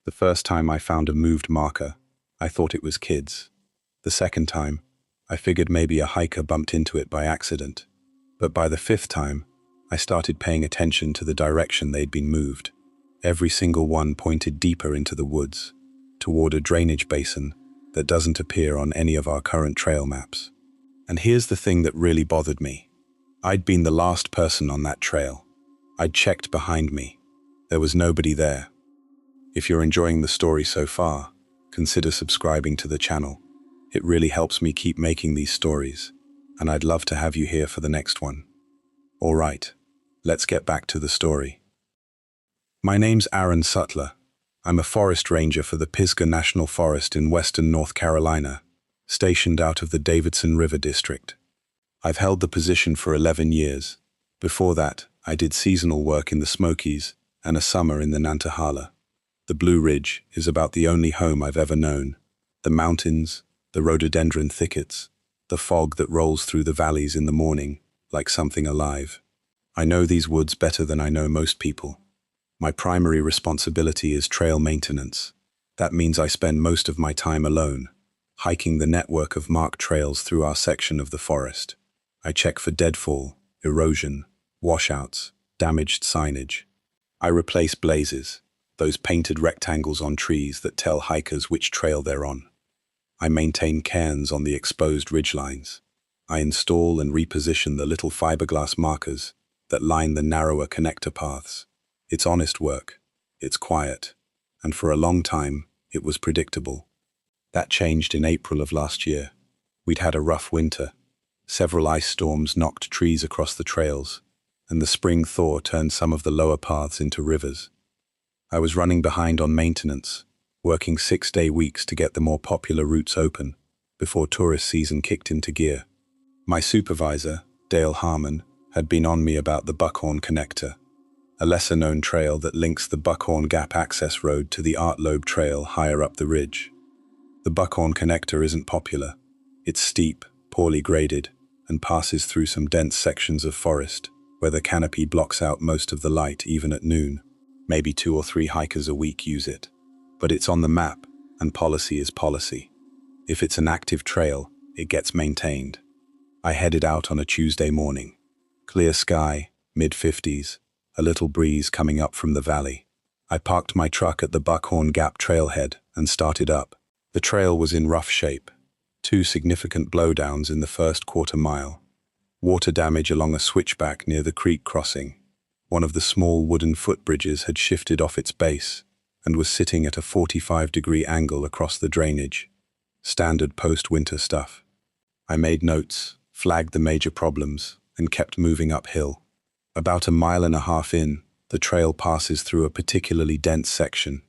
The first time I found a moved marker, I thought it was kids. The second time, I figured maybe a hiker bumped into it by accident. But by the fifth time, I started paying attention to the direction they'd been moved. Every single one pointed deeper into the woods, toward a drainage basin that doesn't appear on any of our current trail maps. And here's the thing that really bothered me. I'd been the last person on that trail. I'd checked behind me. There was nobody there. If you're enjoying the story so far, consider subscribing to the channel. It really helps me keep making these stories, and I'd love to have you here for the next one. All right, let's get back to the story. My name's Aaron Sutler. I'm a forest ranger for the Pisgah National Forest in western North Carolina, stationed out of the Davidson River District. I've held the position for 11 years. Before that, I did seasonal work in the Smokies and a summer in the Nantahala. The Blue Ridge is about the only home I've ever known. The mountains, the rhododendron thickets, the fog that rolls through the valleys in the morning like something alive. I know these woods better than I know most people. My primary responsibility is trail maintenance. That means I spend most of my time alone, hiking the network of marked trails through our section of the forest. I check for deadfall, erosion, washouts, damaged signage. I replace blazes, those painted rectangles on trees that tell hikers which trail they're on. I maintain cairns on the exposed ridgelines. I install and reposition the little fiberglass markers that line the narrower connector paths. It's honest work, it's quiet, and for a long time, it was predictable. That changed in April of last year. We'd had a rough winter. Several ice storms knocked trees across the trails, and the spring thaw turned some of the lower paths into rivers. I was running behind on maintenance, working 6-day weeks to get the more popular routes open before tourist season kicked into gear. My supervisor, Dale Harmon, had been on me about the Buckhorn Connector, a lesser-known trail that links the Buckhorn Gap access road to the Art Loeb Trail higher up the ridge. The Buckhorn Connector isn't popular. It's steep, poorly graded, and passes through some dense sections of forest where the canopy blocks out most of the light even at noon. Maybe 2 or 3 hikers a week use it. But it's on the map, and policy is policy. If it's an active trail, it gets maintained. I headed out on a Tuesday morning. Clear sky, mid-50s, a little breeze coming up from the valley. I parked my truck at the Buckhorn Gap trailhead and started up. The trail was in rough shape. 2 significant blowdowns in the first quarter mile. Water damage along a switchback near the creek crossing. One of the small wooden footbridges had shifted off its base and was sitting at a 45-degree angle across the drainage. Standard post-winter stuff. I made notes, flagged the major problems, and kept moving uphill. About 1.5 miles in, the trail passes through a particularly dense section.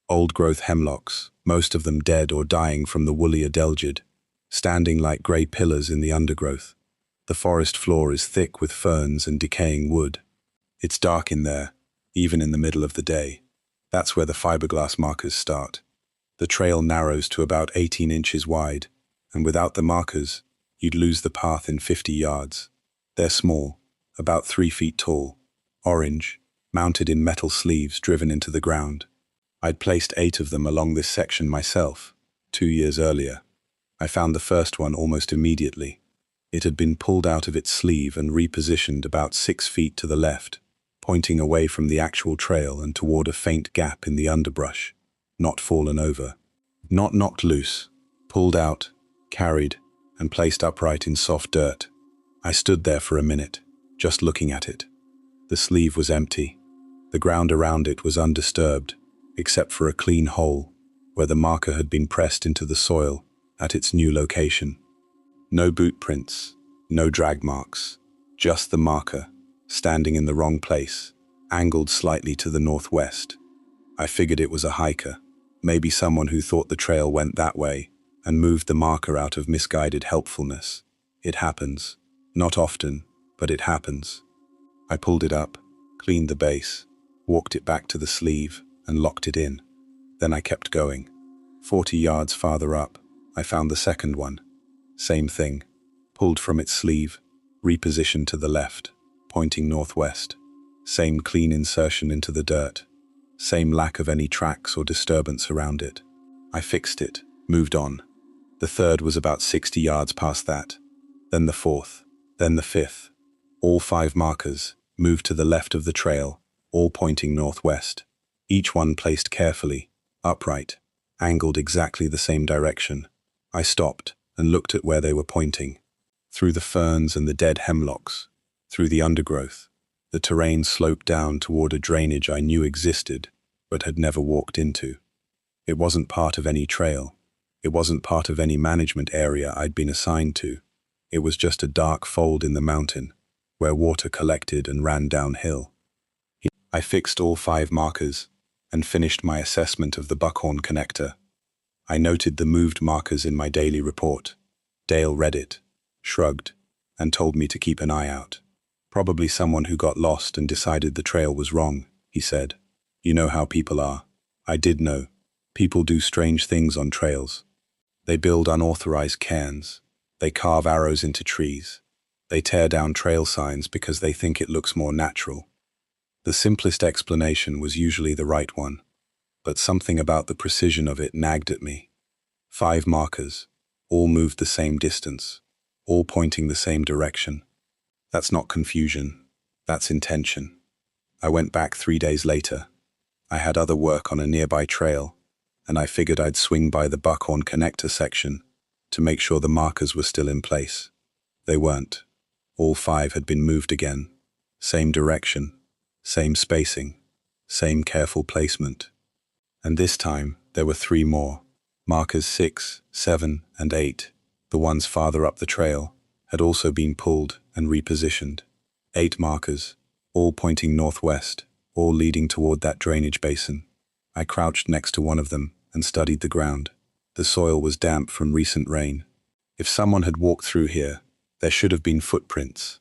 Old-growth hemlocks, most of them dead or dying from the woolly adelgid, standing like grey pillars in the undergrowth. The forest floor is thick with ferns and decaying wood. It's dark in there, even in the middle of the day. That's where the fiberglass markers start. The trail narrows to about 18 inches wide, and without the markers, you'd lose the path in 50 yards. They're small, about 3 feet tall, orange, mounted in metal sleeves driven into the ground. I'd placed 8 of them along this section myself, 2 years earlier. I found the first one almost immediately. It had been pulled out of its sleeve and repositioned about 6 feet to the left, pointing away from the actual trail and toward a faint gap in the underbrush. Not fallen over. Not knocked loose. Pulled out, carried, and placed upright in soft dirt. I stood there for a minute, just looking at it. The sleeve was empty. The ground around it was undisturbed, except for a clean hole where the marker had been pressed into the soil at its new location. No boot prints, no drag marks, just the marker, standing in the wrong place, angled slightly to the northwest. I figured it was a hiker, maybe someone who thought the trail went that way, and moved the marker out of misguided helpfulness. It happens. Not often, but it happens. I pulled it up, cleaned the base, walked it back to the sleeve, and locked it in. Then I kept going. 40 yards farther up, I found the second one. Same thing. Pulled from its sleeve, repositioned to the left, pointing northwest. Same clean insertion into the dirt. Same lack of any tracks or disturbance around it. I fixed it, moved on. The third was about 60 yards past that. Then the fourth, then the fifth. All 5 markers moved to the left of the trail, all pointing northwest. Each one placed carefully, upright, angled exactly the same direction. I stopped and looked at where they were pointing. Through the ferns and the dead hemlocks, through the undergrowth, the terrain sloped down toward a drainage I knew existed, but had never walked into. It wasn't part of any trail. It wasn't part of any management area I'd been assigned to. It was just a dark fold in the mountain, where water collected and ran downhill. I fixed all 5 markers and finished my assessment of the Buckhorn Connector. I noted the moved markers in my daily report. Dale read it, shrugged, and told me to keep an eye out. Probably someone who got lost and decided the trail was wrong, he said. You know how people are. I did know. People do strange things on trails. They build unauthorized cairns. They carve arrows into trees. They tear down trail signs because they think it looks more natural. The simplest explanation was usually the right one, but something about the precision of it nagged at me. 5 markers, all moved the same distance, all pointing the same direction. That's not confusion, that's intention. I went back 3 days later. I had other work on a nearby trail, and I figured I'd swing by the Buckhorn Connector section to make sure the markers were still in place. They weren't. All 5 had been moved again. Same direction, same spacing, same careful placement. And this time, there were 3 more. Markers 6, 7, and 8, the ones farther up the trail, had also been pulled and repositioned. 8 markers, all pointing northwest, all leading toward that drainage basin. I crouched next to one of them and studied the ground. The soil was damp from recent rain. If someone had walked through here, there should have been footprints.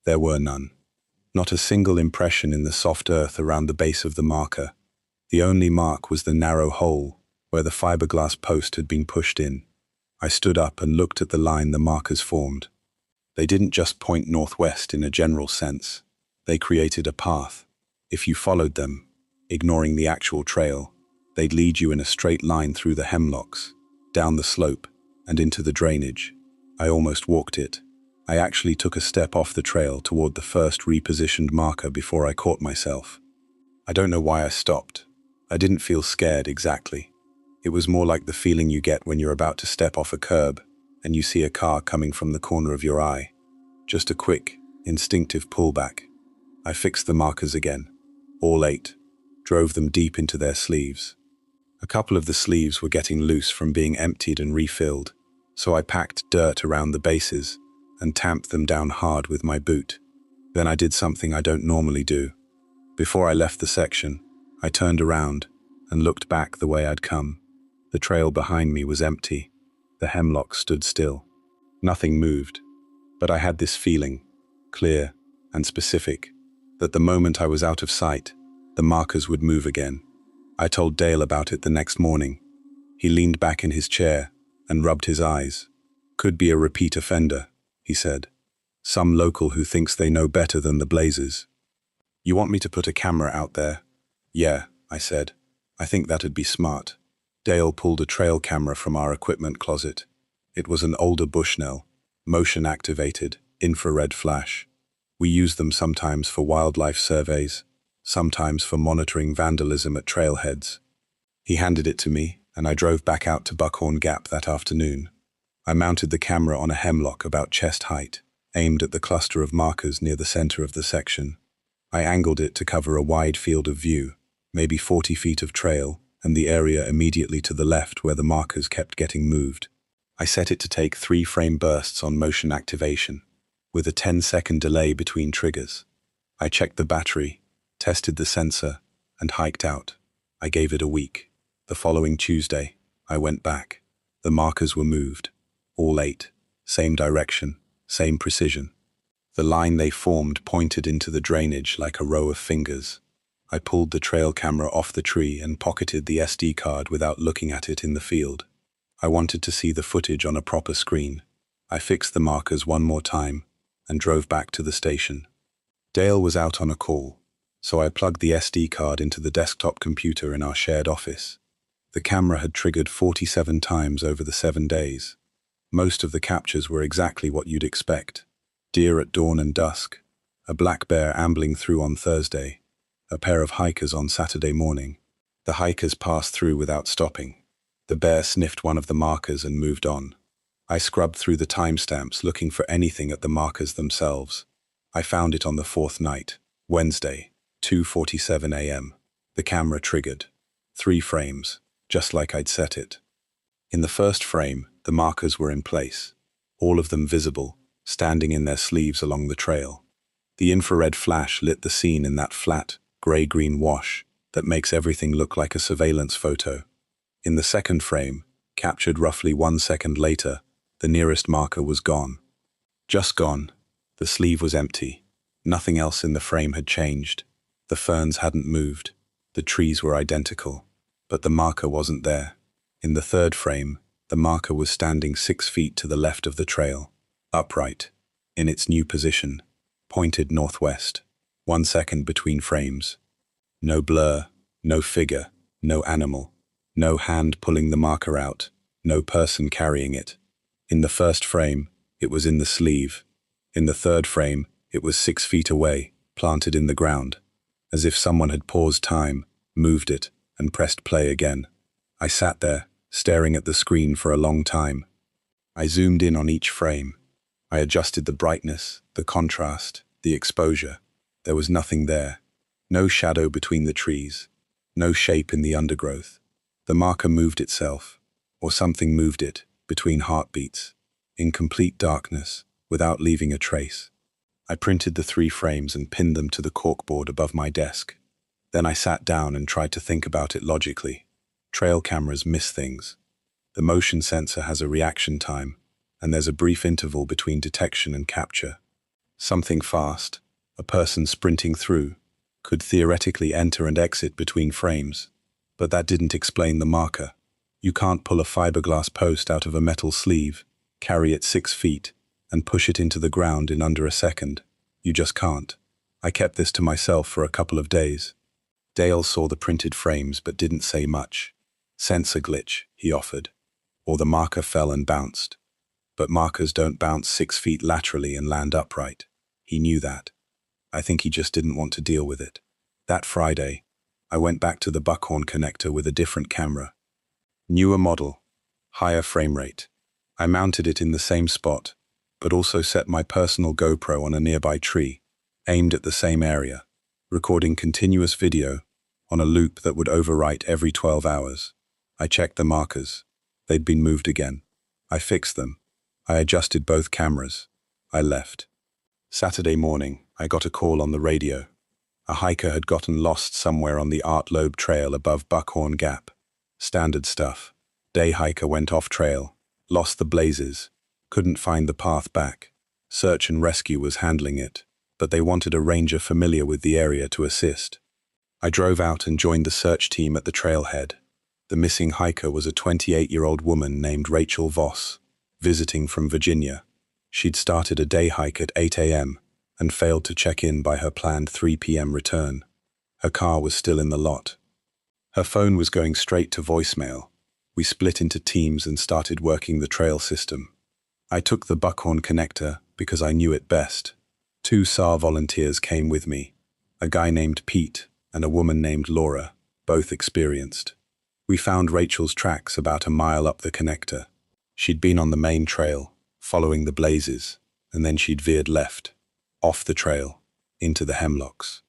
There were none. Not a single impression in the soft earth around the base of the marker. The only mark was the narrow hole where the fiberglass post had been pushed in. I stood up and looked at the line the markers formed. They didn't just point northwest in a general sense. They created a path. If you followed them, ignoring the actual trail, they'd lead you in a straight line through the hemlocks, down the slope, and into the drainage. I almost walked it. I actually took a step off the trail toward the first repositioned marker before I caught myself. I don't know why I stopped. I didn't feel scared exactly. It was more like the feeling you get when you're about to step off a curb and you see a car coming from the corner of your eye. Just a quick, instinctive pullback. I fixed the markers again, all 8, drove them deep into their sleeves. A couple of the sleeves were getting loose from being emptied and refilled, so I packed dirt around the bases and tamped them down hard with my boot. Then I did something I don't normally do. Before I left the section, I turned around and looked back the way I'd come. The trail behind me was empty. The hemlock stood still. Nothing moved, but I had this feeling, clear and specific, that the moment I was out of sight, the markers would move again. I told Dale about it the next morning. He leaned back in his chair and rubbed his eyes. Could be a repeat offender, he said. Some local who thinks they know better than the Blazers. You want me to put a camera out there? Yeah, I said. I think that'd be smart. Dale pulled a trail camera from our equipment closet. It was an older Bushnell, motion-activated, infrared flash. We use them sometimes for wildlife surveys, sometimes for monitoring vandalism at trailheads. He handed it to me, and I drove back out to Buckhorn Gap that afternoon. I mounted the camera on a hemlock about chest height, aimed at the cluster of markers near the center of the section. I angled it to cover a wide field of view, maybe 40 feet of trail, and the area immediately to the left where the markers kept getting moved. I set it to take 3-frame bursts on motion activation, with a 10-second delay between triggers. I checked the battery, tested the sensor, and hiked out. I gave it a week. The following Tuesday, I went back. The markers were moved. All 8. Same direction, same precision. The line they formed pointed into the drainage like a row of fingers. I pulled the trail camera off the tree and pocketed the SD card without looking at it in the field. I wanted to see the footage on a proper screen. I fixed the markers one more time and drove back to the station. Dale was out on a call, So I plugged the SD card into the desktop computer in our shared office. The camera had triggered 47 times over the 7 days. Most of the captures were exactly what you'd expect. Deer at dawn and dusk, a black bear ambling through on Thursday, a pair of hikers on Saturday morning. The hikers passed through without stopping. The bear sniffed one of the markers and moved on. I scrubbed through the timestamps looking for anything at the markers themselves. I found it on the 4th night, Wednesday, 2:47 a.m. The camera triggered. 3 frames, just like I'd set it. In the first frame, the markers were in place, all of them visible, standing in their sleeves along the trail. The infrared flash lit the scene in that flat, grey-green wash that makes everything look like a surveillance photo. In the second frame, captured roughly 1 second later, the nearest marker was gone. Just gone. The sleeve was empty. Nothing else in the frame had changed. The ferns hadn't moved. The trees were identical. But the marker wasn't there. In the third frame, the marker was standing 6 feet to the left of the trail, upright, in its new position, pointed northwest, 1 second between frames. No blur, no figure, no animal, no hand pulling the marker out, no person carrying it. In the first frame, it was in the sleeve. In the third frame, it was 6 feet away, planted in the ground, as if someone had paused time, moved it, and pressed play again. I sat there, staring at the screen for a long time. I zoomed in on each frame. I adjusted the brightness, the contrast, the exposure. There was nothing there. No shadow between the trees. No shape in the undergrowth. The marker moved itself, or something moved it, between heartbeats, in complete darkness, without leaving a trace. I printed the 3 frames and pinned them to the corkboard above my desk. Then I sat down and tried to think about it logically. Trail cameras miss things. The motion sensor has a reaction time, and there's a brief interval between detection and capture. Something fast, a person sprinting through, could theoretically enter and exit between frames, but that didn't explain the marker. You can't pull a fiberglass post out of a metal sleeve, carry it 6 feet, and push it into the ground in under a second. You just can't. I kept this to myself for a couple of days. Dale saw the printed frames but didn't say much. Sensor glitch, he offered. Or the marker fell and bounced. But markers don't bounce 6 feet laterally and land upright. He knew that. I think he just didn't want to deal with it. That Friday, I went back to the Buckhorn Connector with a different camera. Newer model, higher frame rate. I mounted it in the same spot, but also set my personal GoPro on a nearby tree, aimed at the same area, recording continuous video on a loop that would overwrite every 12 hours. I checked the markers. They'd been moved again. I fixed them. I adjusted both cameras. I left. Saturday morning, I got a call on the radio. A hiker had gotten lost somewhere on the Art Loeb Trail above Buckhorn Gap. Standard stuff. Day hiker went off trail, lost the blazes, couldn't find the path back. Search and rescue was handling it, but they wanted a ranger familiar with the area to assist. I drove out and joined the search team at the trailhead. The missing hiker was a 28-year-old woman named Rachel Voss, visiting from Virginia. She'd started a day hike at 8 a.m. and failed to check in by her planned 3 p.m. return. Her car was still in the lot. Her phone was going straight to voicemail. We split into teams and started working the trail system. I took the Buckhorn Connector because I knew it best. 2 SAR volunteers came with me, a guy named Pete and a woman named Laura, both experienced. We found Rachel's tracks about a mile up the connector. She'd been on the main trail, following the blazes, and then she'd veered left, off the trail, into the hemlocks.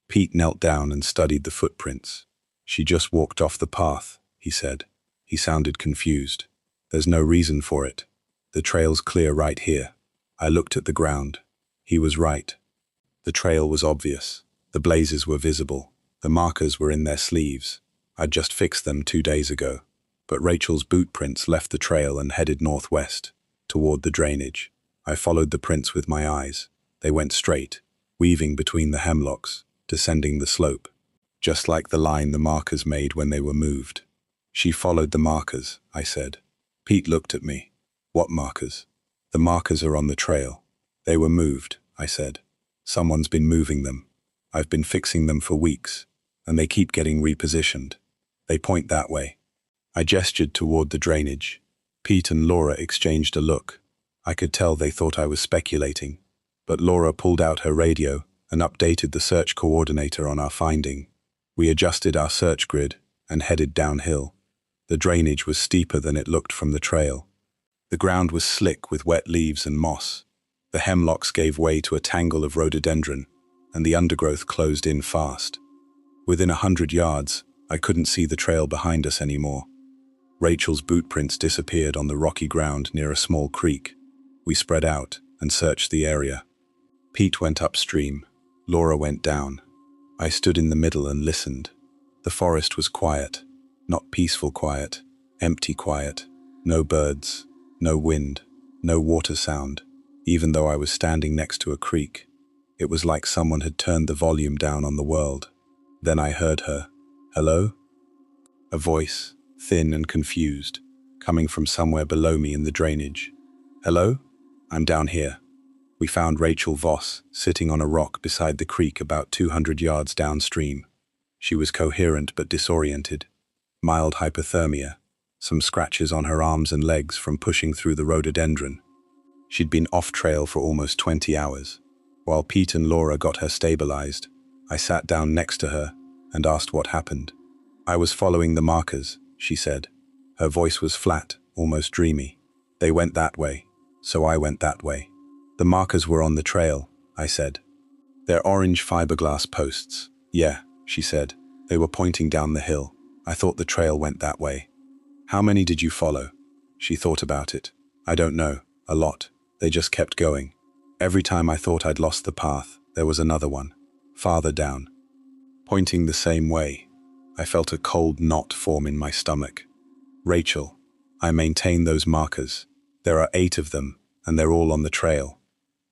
Pete knelt down and studied the footprints. She just walked off the path, he said. He sounded confused. There's no reason for it. The trail's clear right here. I looked at the ground. He was right. The trail was obvious. The blazes were visible. The markers were in their sleeves. I'd just fixed them 2 days ago. But Rachel's boot prints left the trail and headed northwest, toward the drainage. I followed the prints with my eyes. They went straight, weaving between the hemlocks, descending the slope, just like the line the markers made when they were moved. She followed the markers, I said. Pete looked at me. What markers? The markers are on the trail. They were moved, I said. Someone's been moving them. I've been fixing them for weeks, and they keep getting repositioned. They point that way. I gestured toward the drainage. Pete and Laura exchanged a look. I could tell they thought I was speculating, but Laura pulled out her radio and updated the search coordinator on our finding. We adjusted our search grid and headed downhill. The drainage was steeper than it looked from the trail. The ground was slick with wet leaves and moss. The hemlocks gave way to a tangle of rhododendron, and the undergrowth closed in fast. Within 100 yards, I couldn't see the trail behind us anymore. Rachel's boot prints disappeared on the rocky ground near a small creek. We spread out and searched the area. Pete went upstream. Laura went down. I stood in the middle and listened. The forest was quiet. Not peaceful quiet, empty quiet. No birds, no wind, no water sound. Even though I was standing next to a creek, it was like someone had turned the volume down on the world. Then I heard her. "Hello?" A voice, thin and confused, coming from somewhere below me in the drainage. "Hello? I'm down here." We found Rachel Voss sitting on a rock beside the creek about 200 yards downstream. She was coherent but disoriented. Mild hypothermia, some scratches on her arms and legs from pushing through the rhododendron. She'd been off-trail for almost 20 hours. While Pete and Laura got her stabilized, I sat down next to her and asked what happened. "I was following the markers," she said. Her voice was flat, almost dreamy. "They went that way, so I went that way." "The markers were on the trail," I said. "They're orange fiberglass posts." "Yeah," she said. "They were pointing down the hill. I thought the trail went that way." "How many did you follow?" She thought about it. "I don't know. A lot. They just kept going. Every time I thought I'd lost the path, there was another one, farther down, pointing the same way." I felt a cold knot form in my stomach. "Rachel, I maintain those markers. There are 8 of them, and they're all on the trail.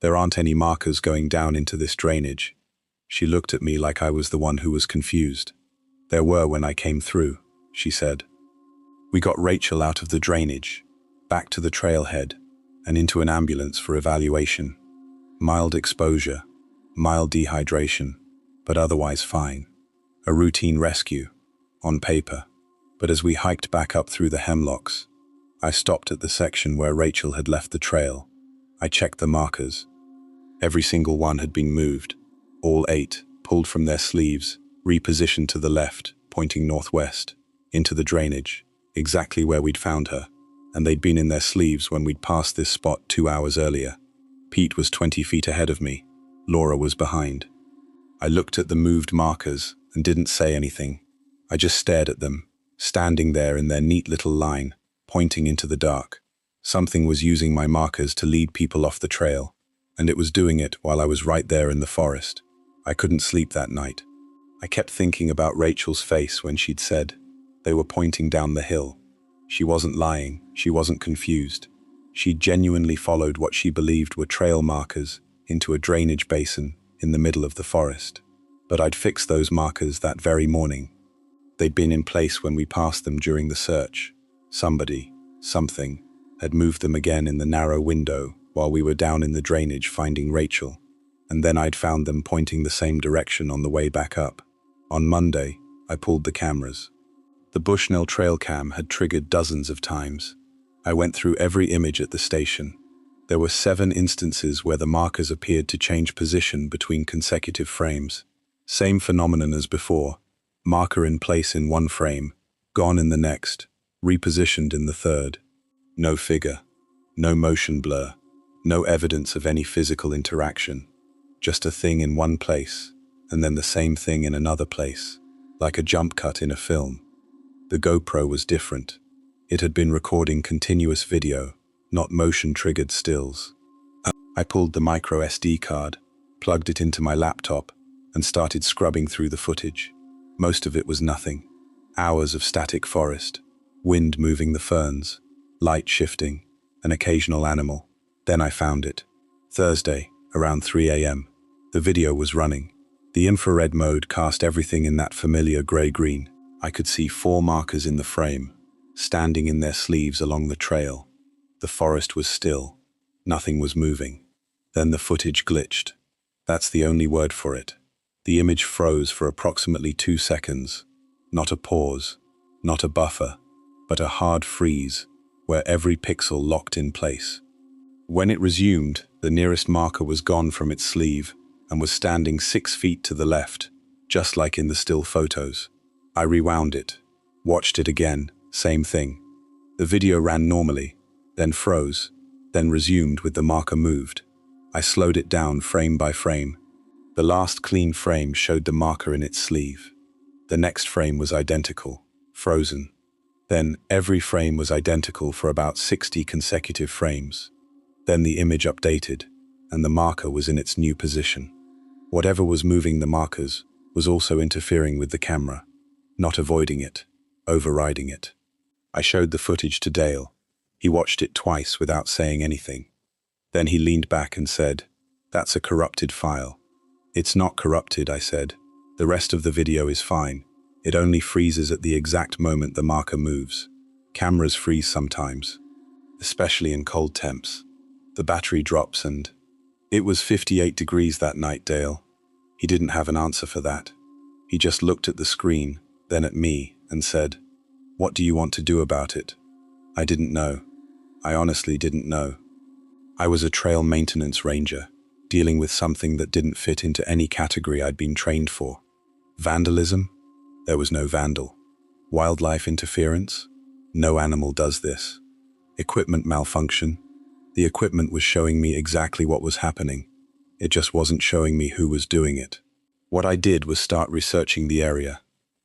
There aren't any markers going down into this drainage." She looked at me like I was the one who was confused. "There were when I came through," she said. We got Rachel out of the drainage, back to the trailhead, and into an ambulance for evaluation. Mild exposure, mild dehydration, but otherwise fine. A routine rescue, on paper. But as we hiked back up through the hemlocks, I stopped at the section where Rachel had left the trail. I checked the markers. Every single one had been moved. All 8, pulled from their sleeves, repositioned to the left, pointing northwest, into the drainage, exactly where we'd found her. And they'd been in their sleeves when we'd passed this spot 2 hours earlier. Pete was 20 feet ahead of me. Laura was behind. I looked at the moved markers and didn't say anything. I just stared at them, standing there in their neat little line, pointing into the dark. Something was using my markers to lead people off the trail, and it was doing it while I was right there in the forest. I couldn't sleep that night. I kept thinking about Rachel's face when she'd said, "They were pointing down the hill." She wasn't lying, she wasn't confused. She genuinely followed what she believed were trail markers into a drainage basin in the middle of the forest. But I'd fixed those markers that very morning. They'd been in place when we passed them during the search. Somebody, something, had moved them again in the narrow window while we were down in the drainage finding Rachel. And then I'd found them pointing the same direction on the way back up. On Monday, I pulled the cameras. The Bushnell trail cam had triggered dozens of times. I went through every image at the station. There were 7 instances where the markers appeared to change position between consecutive frames. Same phenomenon as before. Marker in place in one frame, gone in the next, repositioned in the third. No figure, no motion blur, no evidence of any physical interaction. Just a thing in one place, and then the same thing in another place, like a jump cut in a film. The GoPro was different. It had been recording continuous video, not motion-triggered stills. I pulled the micro SD card, plugged it into my laptop, and started scrubbing through the footage. Most of it was nothing. Hours of static forest, wind moving the ferns, light shifting, an occasional animal. Then I found it. Thursday, around 3 a.m. The video was running. The infrared mode cast everything in that familiar gray-green. I could see 4 markers in the frame, standing in their sleeves along the trail. The forest was still. Nothing was moving. Then the footage glitched. That's the only word for it. The image froze for approximately 2 seconds. Not a pause, not a buffer, but a hard freeze where every pixel locked in place. When it resumed, the nearest marker was gone from its sleeve and was standing 6 feet to the left, just like in the still photos. I rewound it, watched it again, same thing. The video ran normally, then froze, then resumed with the marker moved. I slowed it down frame by frame. The last clean frame showed the marker in its sleeve. The next frame was identical, frozen. Then every frame was identical for about 60 consecutive frames. Then the image updated, and the marker was in its new position. Whatever was moving the markers was also interfering with the camera, not avoiding it, overriding it. I showed the footage to Dale. He watched it twice without saying anything. Then he leaned back and said, "That's a corrupted file." "It's not corrupted," I said. "The rest of the video is fine. It only freezes at the exact moment the marker moves. Cameras freeze sometimes, especially in cold temps. The battery drops and..." "It was 58 degrees that night, Dale." He didn't have an answer for that. He just looked at the screen, then at me, and said, "What do you want to do about it?" I didn't know. I honestly didn't know. I was a trail maintenance ranger, dealing with something that didn't fit into any category I'd been trained for. Vandalism? There was no vandal. Wildlife interference? No animal does this. Equipment malfunction? The equipment was showing me exactly what was happening. It just wasn't showing me who was doing it. What I did was start researching the area.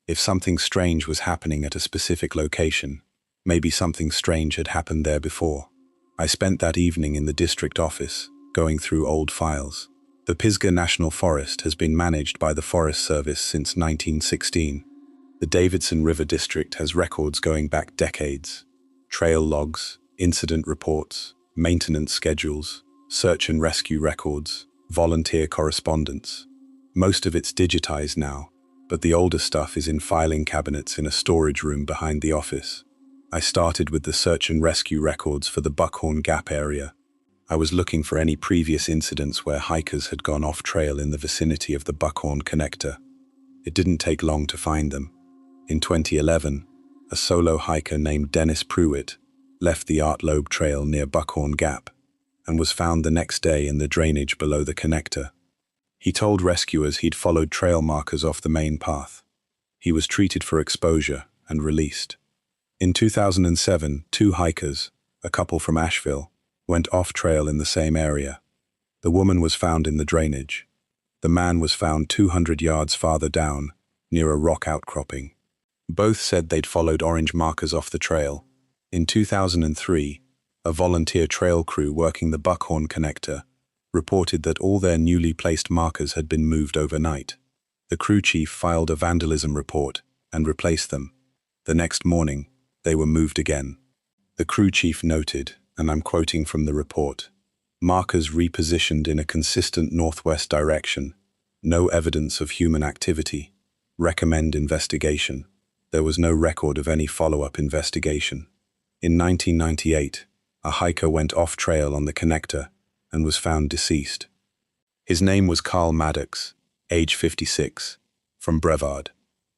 If something strange was happening at a specific location, maybe something strange had happened there before. I spent that evening in the district office, going through old files. The Pisgah National Forest has been managed by the Forest Service since 1916. The Davidson River District has records going back decades. Trail logs, incident reports, maintenance schedules, search and rescue records, volunteer correspondence. Most of it's digitized now, but the older stuff is in filing cabinets in a storage room behind the office. I started with the search and rescue records for the Buckhorn Gap area. I was looking for any previous incidents where hikers had gone off-trail in the vicinity of the Buckhorn Connector. It didn't take long to find them. In 2011, a solo hiker named Dennis Pruitt left the Art Loeb Trail near Buckhorn Gap and was found the next day in the drainage below the connector. He told rescuers he'd followed trail markers off the main path. He was treated for exposure and released. In 2007, 2 hikers, a couple from Asheville, went off-trail in the same area. The woman was found in the drainage. The man was found 200 yards farther down, near a rock outcropping. Both said they'd followed orange markers off the trail. In 2003, a volunteer trail crew working the Buckhorn Connector reported that all their newly placed markers had been moved overnight. The crew chief filed a vandalism report and replaced them. The next morning, they were moved again. The crew chief noted, and I'm quoting from the report, "Markers repositioned in a consistent northwest direction. No evidence of human activity. Recommend investigation." There was no record of any follow-up investigation. In 1998, a hiker went off-trail on the connector and was found deceased. His name was Carl Maddox, age 56, from Brevard.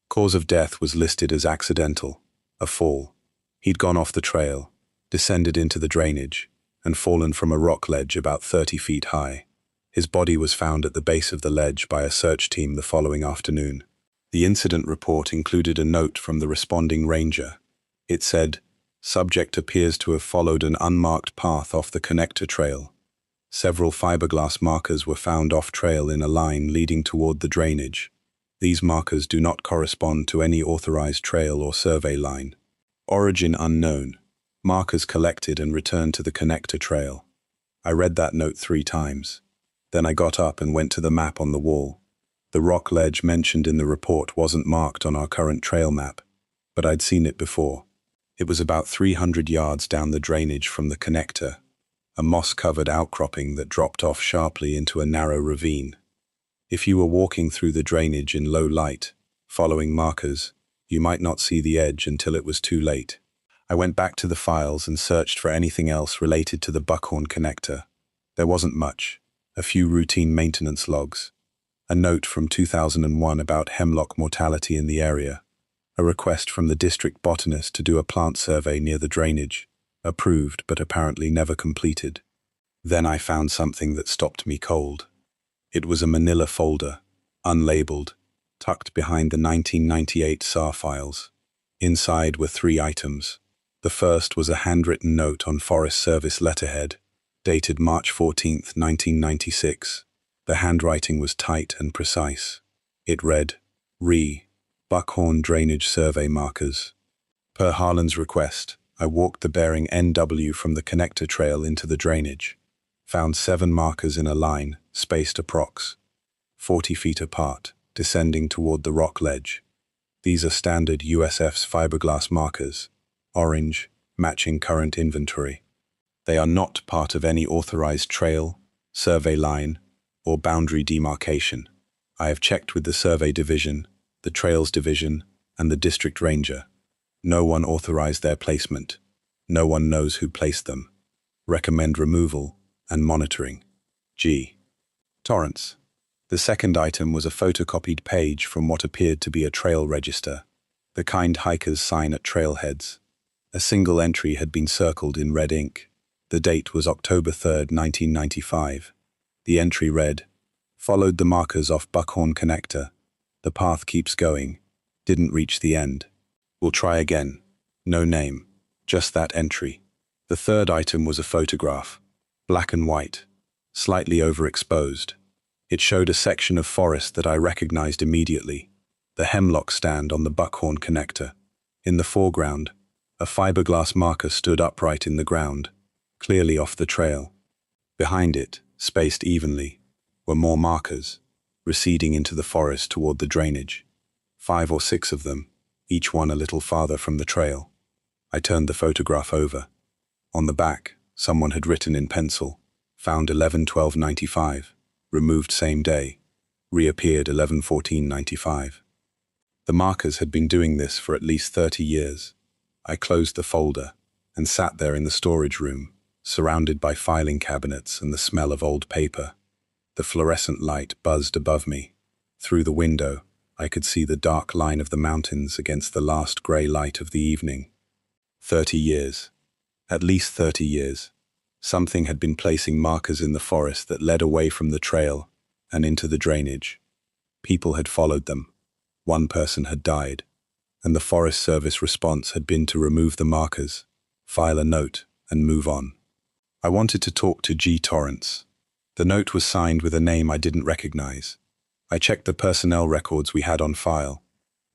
Cause of death was listed as accidental, a fall. He'd gone off the trail, descended into the drainage, and fallen from a rock ledge about 30 feet high. His body was found at the base of the ledge by a search team the following afternoon. The incident report included a note from the responding ranger. It said, "Subject appears to have followed an unmarked path off the connector trail. Several fiberglass markers were found off-trail in a line leading toward the drainage. These markers do not correspond to any authorized trail or survey line. Origin unknown. Markers collected and returned to the connector trail." I read that note 3 times. Then I got up and went to the map on the wall. The rock ledge mentioned in the report wasn't marked on our current trail map, but I'd seen it before. It was about 300 yards down the drainage from the connector, a moss-covered outcropping that dropped off sharply into a narrow ravine. If you were walking through the drainage in low light, following markers, you might not see the edge until it was too late. I went back to the files and searched for anything else related to the Buckhorn Connector. There wasn't much, a few routine maintenance logs. A note from 2001 about hemlock mortality in the area. A request from the district botanist to do a plant survey near the drainage. Approved, but apparently never completed. Then I found something that stopped me cold. It was a manila folder, unlabeled, tucked behind the 1998 SAR files. Inside were 3 items. The first was a handwritten note on Forest Service letterhead, dated March 14, 1996. The handwriting was tight and precise. It read, Buckhorn Drainage Survey Markers. Per Harlan's request, I walked the bearing NW from the connector trail into the drainage. Found 7 markers in a line, spaced approx. 40 feet apart, descending toward the rock ledge. These are standard USF's fiberglass markers, orange, matching current inventory. They are not part of any authorized trail, survey line, or boundary demarcation. I have checked with the survey division, the trails division, and the district ranger. No one authorized their placement. No one knows who placed them. Recommend removal and monitoring. G. Torrance. The second item was a photocopied page from what appeared to be a trail register, the kind hikers sign at trailheads. A single entry had been circled in red ink. The date was October 3, 1995. The entry read, followed the markers off Buckhorn Connector. The path keeps going. Didn't reach the end. We'll try again. No name. Just that entry. The third item was a photograph. Black and white. Slightly overexposed. It showed a section of forest that I recognized immediately. The hemlock stand on the Buckhorn Connector. In the foreground, a fiberglass marker stood upright in the ground, clearly off the trail. Behind it, spaced evenly, were more markers, receding into the forest toward the drainage. 5 or 6 of them, each one a little farther from the trail. I turned the photograph over. On the back, someone had written in pencil, found 11/12/95, removed same day, reappeared 11/14/95. The markers had been doing this for at least 30 years. I closed the folder and sat there in the storage room, surrounded by filing cabinets and the smell of old paper. The fluorescent light buzzed above me. Through the window, I could see the dark line of the mountains against the last grey light of the evening. 30 years. At least 30 years. Something had been placing markers in the forest that led away from the trail and into the drainage. People had followed them. One person had died, and the Forest Service response had been to remove the markers, file a note, and move on. I wanted to talk to G. Torrance. The note was signed with a name I didn't recognize. I checked the personnel records we had on file.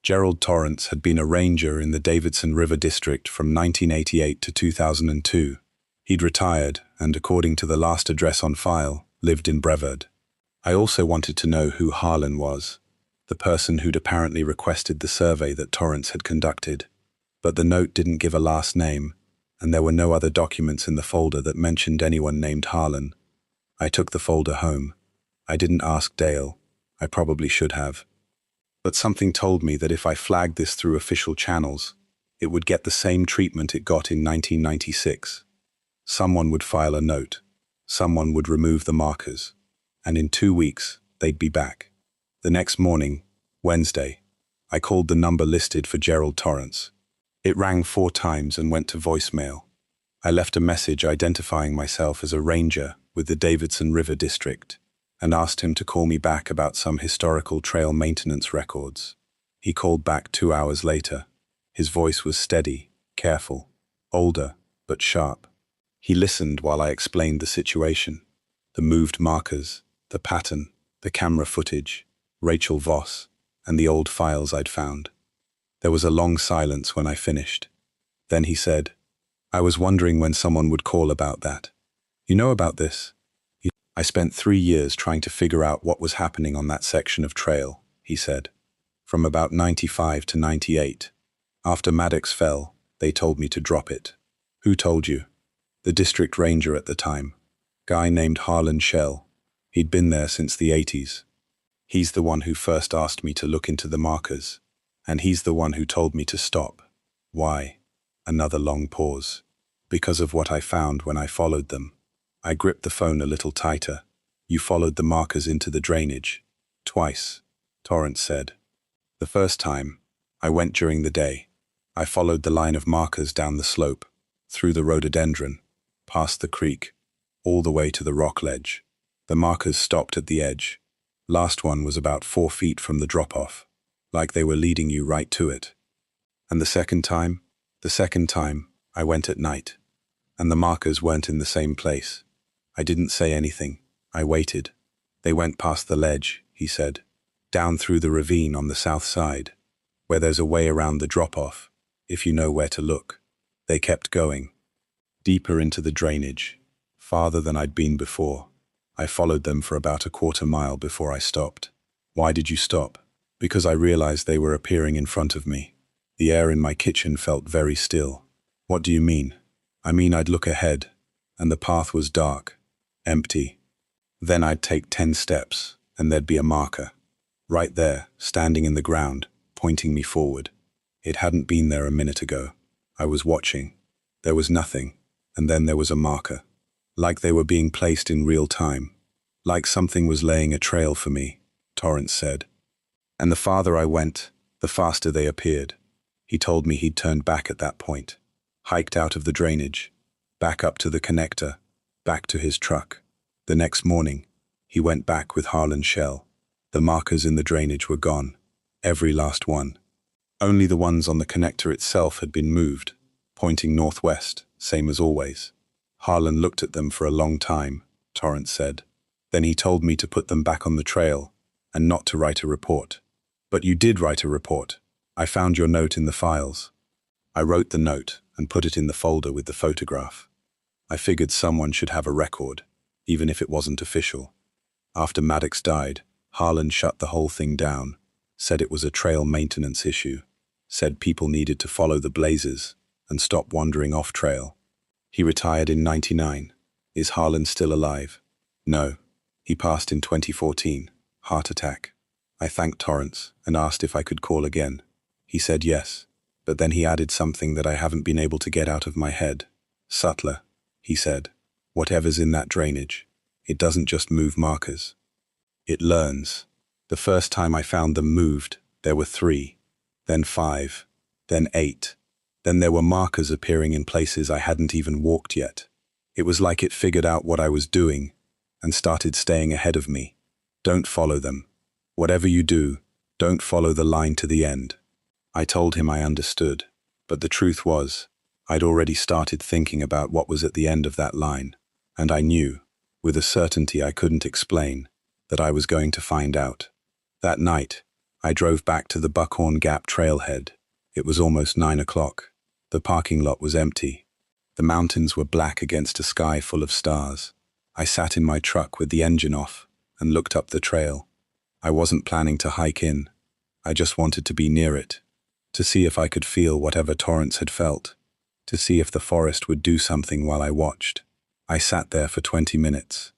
Gerald Torrance had been a ranger in the Davidson River District from 1988 to 2002. He'd retired and, according to the last address on file, lived in Brevard. I also wanted to know who Harlan was, the person who'd apparently requested the survey that Torrance had conducted. But the note didn't give a last name, and there were no other documents in the folder that mentioned anyone named Harlan. I took the folder home. I didn't ask Dale. I probably should have. But something told me that if I flagged this through official channels, it would get the same treatment it got in 1996. Someone would file a note. Someone would remove the markers. And in 2 weeks, they'd be back. The next morning, Wednesday, I called the number listed for Gerald Torrance. It rang 4 times and went to voicemail. I left a message identifying myself as a ranger with the Davidson River District and asked him to call me back about some historical trail maintenance records. He called back 2 hours later. His voice was steady, careful, older, but sharp. He listened while I explained the situation. The moved markers, the pattern, the camera footage, Rachel Voss, and the old files I'd found. There was a long silence when I finished. Then he said, "I was wondering when someone would call about that. You know about this?" "I spent 3 years trying to figure out what was happening on that section of trail," he said. "From about 95 to 98. After Maddox fell, they told me to drop it." "Who told you?" "The district ranger at the time. Guy named Harlan Shell. He'd been there since the 80s. He's the one who first asked me to look into the markers. And he's the one who told me to stop." "Why?" Another long pause. "Because of what I found when I followed them." I gripped the phone a little tighter. "You followed the markers into the drainage. Twice, Torrance said. The first time, I went during the day. I followed the line of markers down the slope, through the rhododendron, past the creek, all the way to the rock ledge. The markers stopped at the edge. Last one was about 4 feet from the drop-off, like they were leading you right to it. And the second time? The second time, I went at night, and the markers weren't in the same place. I didn't say anything. I waited. They went past the ledge, he said, down through the ravine on the south side, where there's a way around the drop-off, if you know where to look. They kept going, deeper into the drainage, farther than I'd been before. I followed them for about a quarter mile before I stopped. Why did you stop? Because I realized they were appearing in front of me. The air in my kitchen felt very still. What do you mean? I mean I'd look ahead, and the path was dark, empty. Then I'd take 10 steps, and there'd be a marker. Right there, standing in the ground, pointing me forward. It hadn't been there a minute ago. I was watching. There was nothing, and then there was a marker. Like they were being placed in real time. Like something was laying a trail for me, Torrance said. And the farther I went, the faster they appeared. He told me he'd turned back at that point. Hiked out of the drainage, back up to the connector, back to his truck. The next morning, he went back with Harlan Shell. The markers in the drainage were gone. Every last one. Only the ones on the connector itself had been moved, pointing northwest, same as always. Harlan looked at them for a long time, Torrance said. Then he told me to put them back on the trail and not to write a report. But you did write a report. I found your note in the files. I wrote the note and put it in the folder with the photograph. I figured someone should have a record, even if it wasn't official. After Maddox died, Harlan shut the whole thing down, said it was a trail maintenance issue, said people needed to follow the blazes and stop wandering off trail. He retired in '99. Is Harlan still alive? No. He passed in 2014. Heart attack. I thanked Torrance and asked if I could call again. He said yes, but then he added something that I haven't been able to get out of my head. Subtler, he said. Whatever's in that drainage, it doesn't just move markers. It learns. The first time I found them moved, there were 3, then 5, then 8. Then there were markers appearing in places I hadn't even walked yet. It was like it figured out what I was doing and started staying ahead of me. Don't follow them. Whatever you do, don't follow the line to the end. I told him I understood, but the truth was, I'd already started thinking about what was at the end of that line, and I knew, with a certainty I couldn't explain, that I was going to find out. That night, I drove back to the Buckhorn Gap trailhead. It was almost 9 o'clock. The parking lot was empty. The mountains were black against a sky full of stars. I sat in my truck with the engine off and looked up the trail. I wasn't planning to hike in. I just wanted to be near it, to see if I could feel whatever Torrance had felt, to see if the forest would do something while I watched. I sat there for 20 minutes.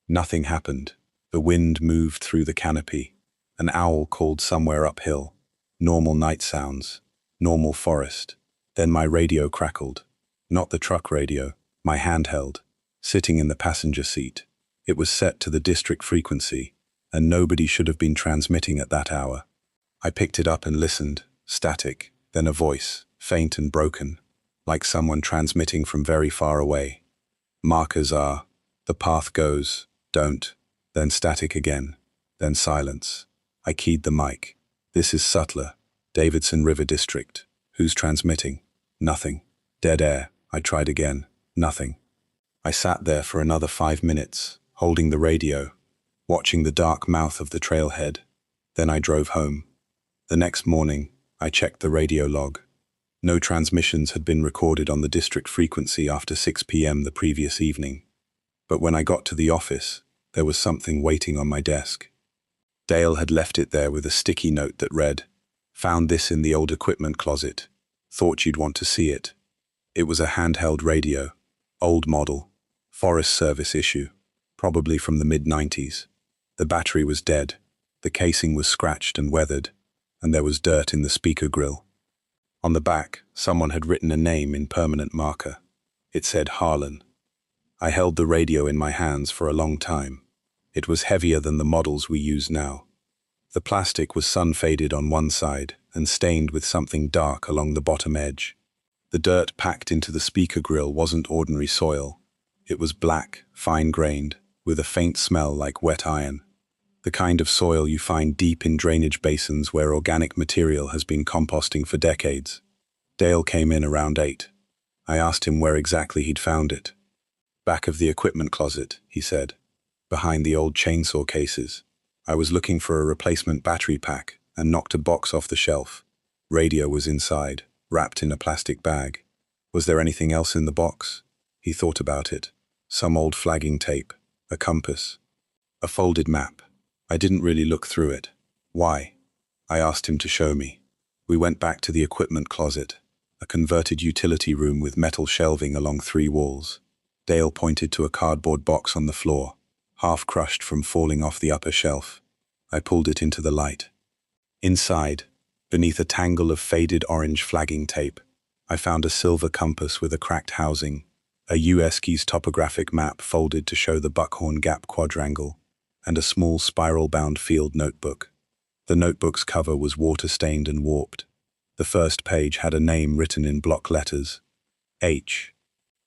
Nothing happened. The wind moved through the canopy. An owl called somewhere uphill. Normal night sounds. Normal forest. Then my radio crackled. Not the truck radio, my handheld, sitting in the passenger seat. It was set to the district frequency, and nobody should have been transmitting at that hour. I picked it up and listened, static, then a voice, faint and broken, like someone transmitting from very far away. Markers are, the path goes, don't, then static again, then silence. I keyed the mic. This is Sutler, Davidson River District. Who's transmitting? Nothing. Dead air. I tried again. Nothing. I sat there for another 5 minutes, holding the radio, watching the dark mouth of the trailhead. Then I drove home. The next morning, I checked the radio log. No transmissions had been recorded on the district frequency after 6 p.m. the previous evening. But when I got to the office, there was something waiting on my desk. Dale had left it there with a sticky note that read, "Found this in the old equipment closet. Thought you'd want to see it." It was a handheld radio, old model, Forest Service issue, probably from the mid-90s. The battery was dead, the casing was scratched and weathered, and there was dirt in the speaker grill. On the back, someone had written a name in permanent marker. It said Harlan. I held the radio in my hands for a long time. It was heavier than the models we use now. The plastic was sun-faded on one side and stained with something dark along the bottom edge. The dirt packed into the speaker grill wasn't ordinary soil. It was black, fine-grained, with a faint smell like wet iron. The kind of soil you find deep in drainage basins where organic material has been composting for decades. Dale came in around 8. I asked him where exactly he'd found it. "Back of the equipment closet," he said, "behind the old chainsaw cases. I was looking for a replacement battery pack and knocked a box off the shelf. Radio was inside, wrapped in a plastic bag. Was there anything else in the box?" He thought about it. Some old flagging tape, a compass, a folded map. I didn't really look through it. "Why?" I asked him to show me. We went back to the equipment closet, a converted utility room with metal shelving along 3 walls. Dale pointed to a cardboard box on the floor, half crushed from falling off the upper shelf. I pulled it into the light. Inside, beneath a tangle of faded orange flagging tape, I found a silver compass with a cracked housing, a US Keys topographic map folded to show the Buckhorn Gap quadrangle, and a small spiral-bound field notebook. The notebook's cover was water-stained and warped. The first page had a name written in block letters. H.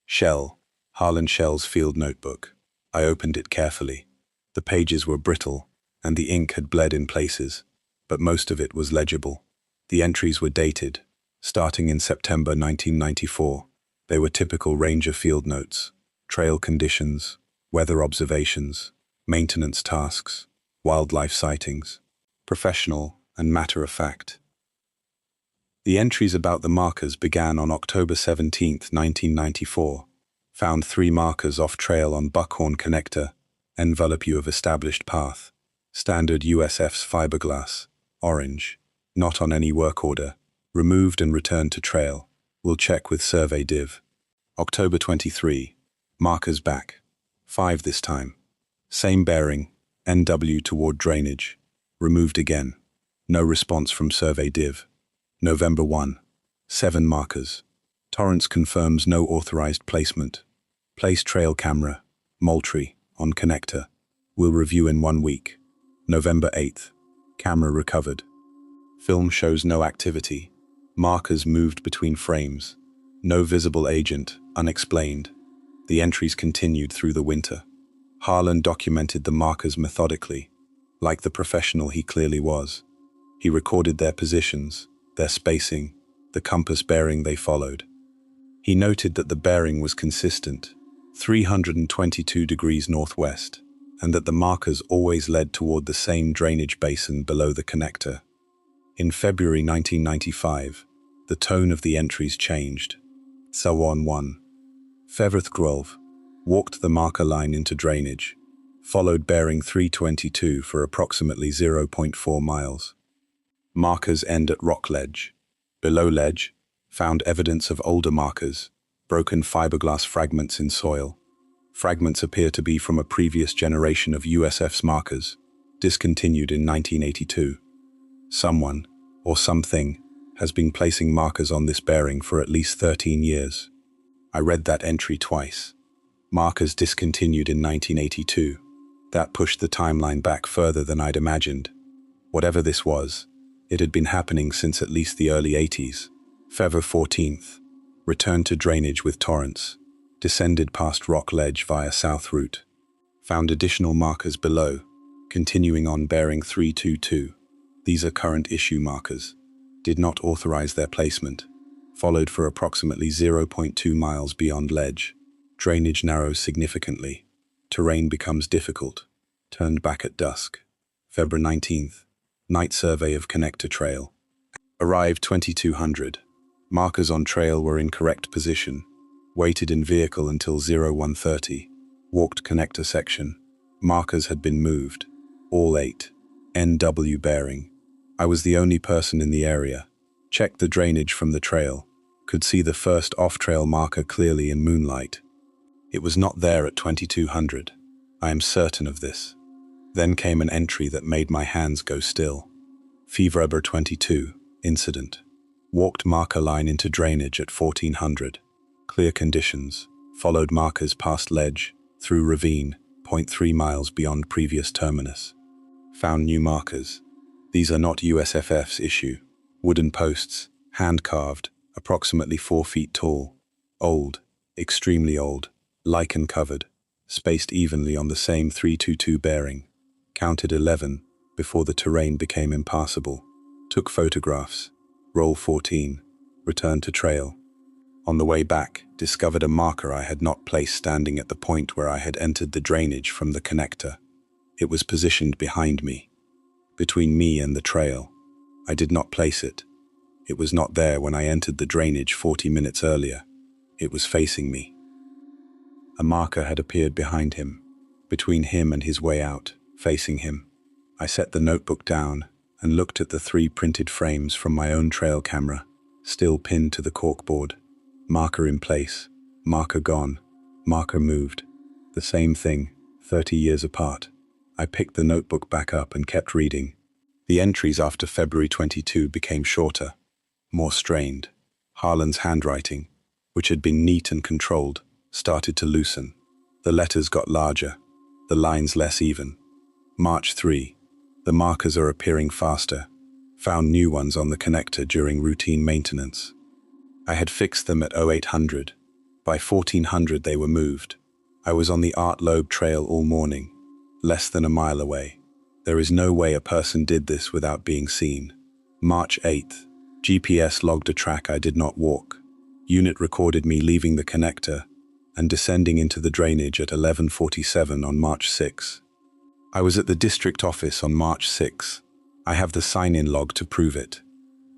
Shell, Harlan Shell's field notebook. I opened it carefully. The pages were brittle, and the ink had bled in places, but most of it was legible. The entries were dated, starting in September 1994. They were typical ranger field notes: trail conditions, weather observations, maintenance tasks, wildlife sightings, professional and matter-of-fact. The entries about the markers began on October 17, 1994. Found 3 markers off-trail on Buckhorn Connector, envelope you of established path. Standard USF's fiberglass, orange, not on any work order, removed and returned to trail. Will check with survey div. October 23, markers back. 5 this time. Same bearing, NW toward drainage. Removed again. No response from survey div. November 1, 7 markers. Torrance confirms no authorized placement. Place trail camera, Moultrie, on connector. Will review in 1 week. November 8th, camera recovered. Film shows no activity. Markers moved between frames. No visible agent, unexplained. The entries continued through the winter. Harlan documented the markers methodically, like the professional he clearly was. He recorded their positions, their spacing, the compass bearing they followed. He noted that the bearing was consistent, 322 degrees northwest, and that the markers always led toward the same drainage basin below the connector. In February 1995, the tone of the entries changed. Sawan 1. Feverth Grove walked the marker line into drainage, followed bearing 322 for approximately 0.4 miles. Markers end at rock ledge. Below ledge, found evidence of older markers, broken fiberglass fragments in soil. Fragments appear to be from a previous generation of USF's markers, discontinued in 1982. Someone, or something, has been placing markers on this bearing for at least 13 years. I read that entry twice. Markers discontinued in 1982. That pushed the timeline back further than I'd imagined. Whatever this was, it had been happening since at least the early 80s. February 14th. Returned to drainage with Torrance. Descended past Rock Ledge via South Route. Found additional markers below, continuing on bearing 322. These are current issue markers. Did not authorize their placement. Followed for approximately 0.2 miles beyond ledge. Drainage narrows significantly. Terrain becomes difficult. Turned back at dusk. February 19th. Night survey of connector trail. Arrived 2200. Markers on trail were in correct position. Waited in vehicle until 0130. Walked connector section. Markers had been moved. All 8. NW bearing. I was the only person in the area. Checked the drainage from the trail. Could see the first off-trail marker clearly in moonlight. It was not there at 2200. I am certain of this. Then came an entry that made my hands go still. February 22, incident. Walked marker line into drainage at 1400. Clear conditions. Followed markers past ledge, through ravine, 0.3 miles beyond previous terminus. Found new markers. These are not USFF's issue. Wooden posts, hand-carved, approximately 4 feet tall, old, extremely old, lichen-covered, spaced evenly on the same 322 bearing. Counted 11 before the terrain became impassable. Took photographs. Roll 14. Returned to trail. On the way back, discovered a marker I had not placed standing at the point where I had entered the drainage from the connector. It was positioned behind me, between me and the trail. I did not place it. It was not there when I entered the drainage 40 minutes earlier. It was facing me. A marker had appeared behind him, between him and his way out, facing him. I set the notebook down and looked at the 3 printed frames from my own trail camera, still pinned to the corkboard. Marker in place, marker gone, marker moved. The same thing, 30 years apart. I picked the notebook back up and kept reading. The entries after February 22 became shorter, more strained. Harlan's handwriting, which had been neat and controlled, started to loosen. The letters got larger, the lines less even. March 3. The markers are appearing faster. Found new ones on the connector during routine maintenance. I had fixed them at 0800. By 1400 they were moved. I was on the Art Loeb Trail all morning, less than a mile away. There is no way a person did this without being seen. March 8th. GPS logged a track I did not walk. Unit recorded me leaving the connector and descending into the drainage at 11:47 on March 6. I was at the district office on March 6. I have the sign-in log to prove it.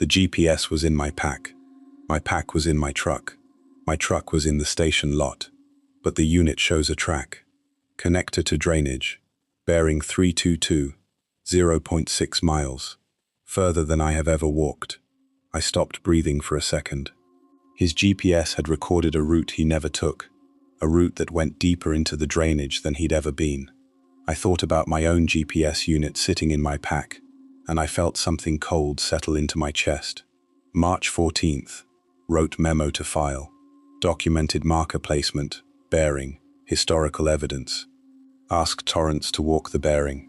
The GPS was in my pack. My pack was in my truck. My truck was in the station lot. But the unit shows a track. Connector to drainage. Bearing 322, 0.6 miles. Further than I have ever walked. I stopped breathing for a second. His GPS had recorded a route he never took. A route that went deeper into the drainage than he'd ever been. I thought about my own GPS unit sitting in my pack, and I felt something cold settle into my chest. March 14th. Wrote memo to file. Documented marker placement, bearing, historical evidence. Asked Torrance to walk the bearing.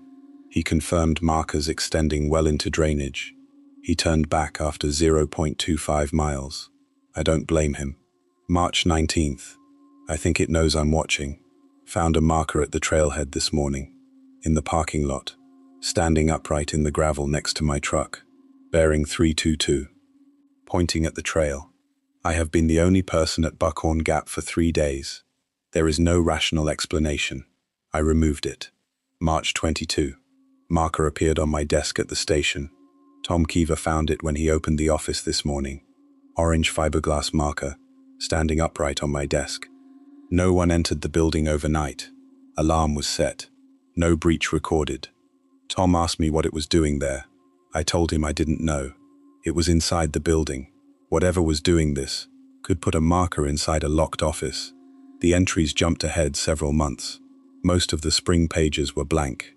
He confirmed markers extending well into drainage. He turned back after 0.25 miles. I don't blame him. March 19th. I think it knows I'm watching. Found a marker at the trailhead this morning. In the parking lot. Standing upright in the gravel next to my truck. Bearing 322. Pointing at the trail. I have been the only person at Buckhorn Gap for 3 days. There is no rational explanation. I removed it. March 22. Marker appeared on my desk at the station. Tom Keever found it when he opened the office this morning. Orange fiberglass marker, standing upright on my desk. No one entered the building overnight. Alarm was set. No breach recorded. Tom asked me what it was doing there. I told him I didn't know. It was inside the building. Whatever was doing this could put a marker inside a locked office. The entries jumped ahead several months. Most of the spring pages were blank.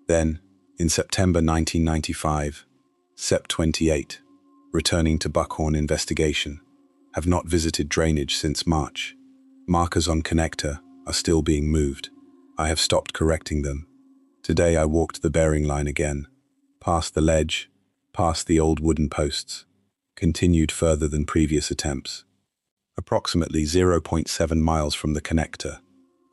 Then, in September 1995, Sep 28, returning to Buckhorn investigation. Have not visited drainage since March. Markers on connector are still being moved. I have stopped correcting them. Today I walked the bearing line again, past the ledge, past the old wooden posts. Continued further than previous attempts. Approximately 0.7 miles from the connector,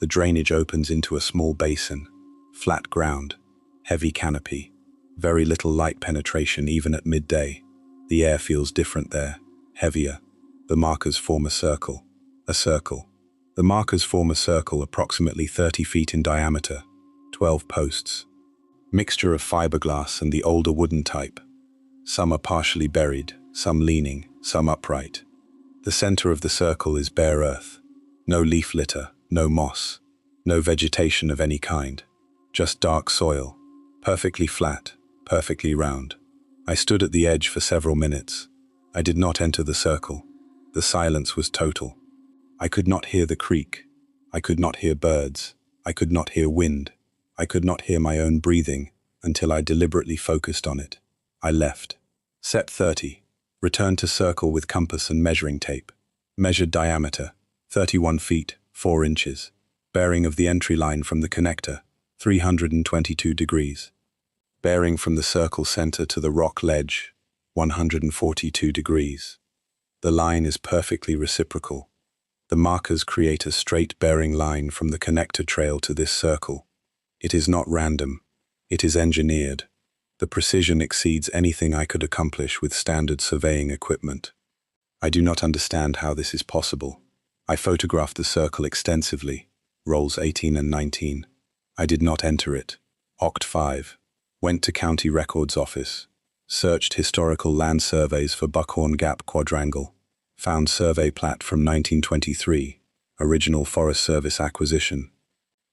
the drainage opens into a small basin, flat ground, heavy canopy, very little light penetration even at midday. The air feels different there, heavier. The markers form a circle. The markers form a circle approximately 30 feet in diameter, 12 posts. Mixture of fiberglass and the older wooden type. Some are partially buried, some leaning, some upright. The center of the circle is bare earth. No leaf litter, no moss, no vegetation of any kind. Just dark soil, perfectly flat, perfectly round. I stood at the edge for several minutes. I did not enter the circle. The silence was total. I could not hear the creek. I could not hear birds. I could not hear wind. I could not hear my own breathing until I deliberately focused on it. I left. Sep 30. Returned to circle with compass and measuring tape. Measured diameter, 31 feet, 4 inches. Bearing of the entry line from the connector, 322 degrees. bearing from the circle center to the rock ledge, 142 degrees. The line is perfectly reciprocal. The markers create a straight bearing line from the connector trail to this circle. It is not random. It is engineered. The precision exceeds anything I could accomplish with standard surveying equipment. I do not understand how this is possible. I photographed the circle extensively, rolls 18 and 19. I did not enter it. Oct 5. Went to County Records Office. Searched historical land surveys for Buckhorn Gap Quadrangle. Found survey plat from 1923, original Forest Service acquisition.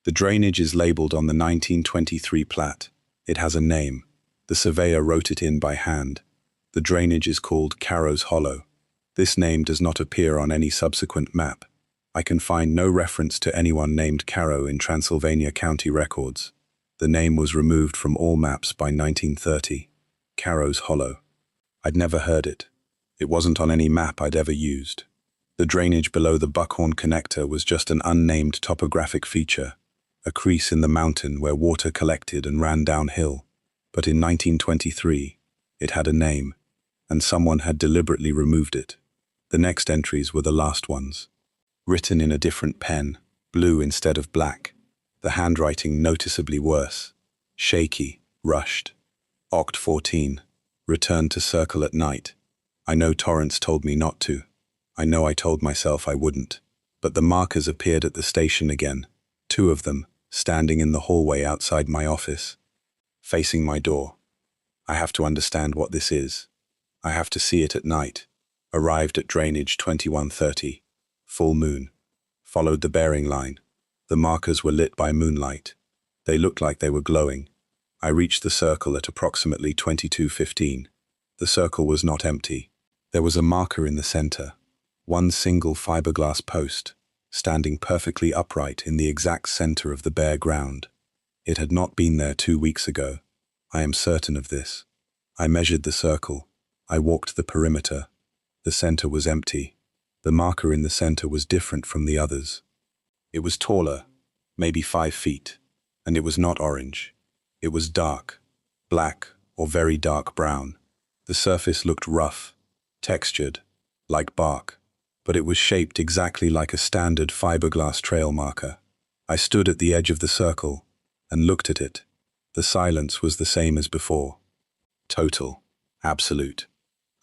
The drainage is labeled on the 1923 plat. It has a name. The surveyor wrote it in by hand. The drainage is called Carrow's Hollow. This name does not appear on any subsequent map. I can find no reference to anyone named Carrow in Transylvania County records. The name was removed from all maps by 1930. Carrow's Hollow. I'd never heard it. It wasn't on any map I'd ever used. The drainage below the Buckhorn Connector was just an unnamed topographic feature, a crease in the mountain where water collected and ran downhill. But in 1923, it had a name, and someone had deliberately removed it. The next entries were the last ones. Written in a different pen, blue instead of black. The handwriting noticeably worse. Shaky, rushed. Oct 14. Returned to circle at night. I know Torrance told me not to. I know I told myself I wouldn't. But the markers appeared at the station again. 2 of them, standing in the hallway outside my office. Facing my door. I have to understand what this is. I have to see it at night. Arrived at drainage 2130. Full moon. Followed the bearing line. The markers were lit by moonlight. They looked like they were glowing. I reached the circle at approximately 22:15. The circle was not empty. There was a marker in the center. One single fiberglass post, standing perfectly upright in the exact center of the bare ground. It had not been there 2 weeks ago. I am certain of this. I measured the circle. I walked the perimeter. The center was empty. The marker in the center was different from the others. It was taller, maybe 5 feet, and it was not orange. It was dark, black or very dark brown. The surface looked rough, textured, like bark, but it was shaped exactly like a standard fiberglass trail marker. I stood at the edge of the circle and looked at it. The silence was the same as before. Total, absolute.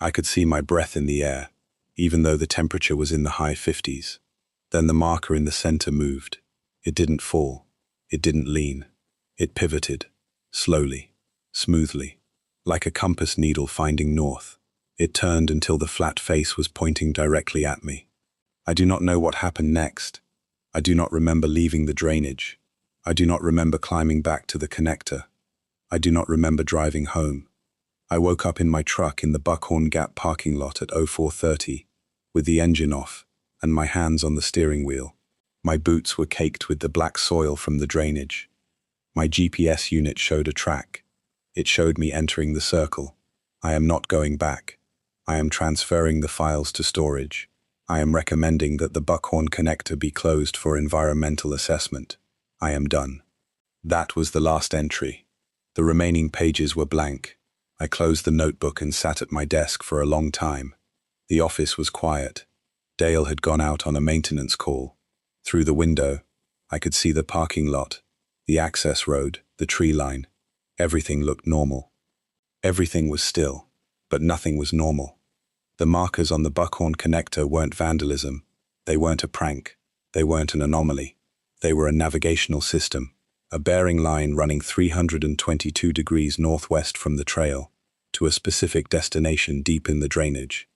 I could see my breath in the air, even though the temperature was in the high 50s. Then the marker in the center moved. It didn't fall. It didn't lean. It pivoted, slowly, smoothly, like a compass needle finding north. It turned until the flat face was pointing directly at me. I do not know what happened next. I do not remember leaving the drainage. I do not remember climbing back to the connector. I do not remember driving home. I woke up in my truck in the Buckhorn Gap parking lot at 04:30, with the engine off and my hands on the steering wheel. My boots were caked with the black soil from the drainage. My GPS unit showed a track. It showed me entering the circle. I am not going back. I am transferring the files to storage. I am recommending that the Buckhorn Connector be closed for environmental assessment. I am done. That was the last entry. The remaining pages were blank. I closed the notebook and sat at my desk for a long time. The office was quiet. Dale had gone out on a maintenance call. Through the window, I could see the parking lot, the access road, the tree line. Everything looked normal. Everything was still, but nothing was normal. The markers on the Buckhorn Connector weren't vandalism. They weren't a prank. They weren't an anomaly. They were a navigational system, a bearing line running 322 degrees northwest from the trail to a specific destination deep in the drainage.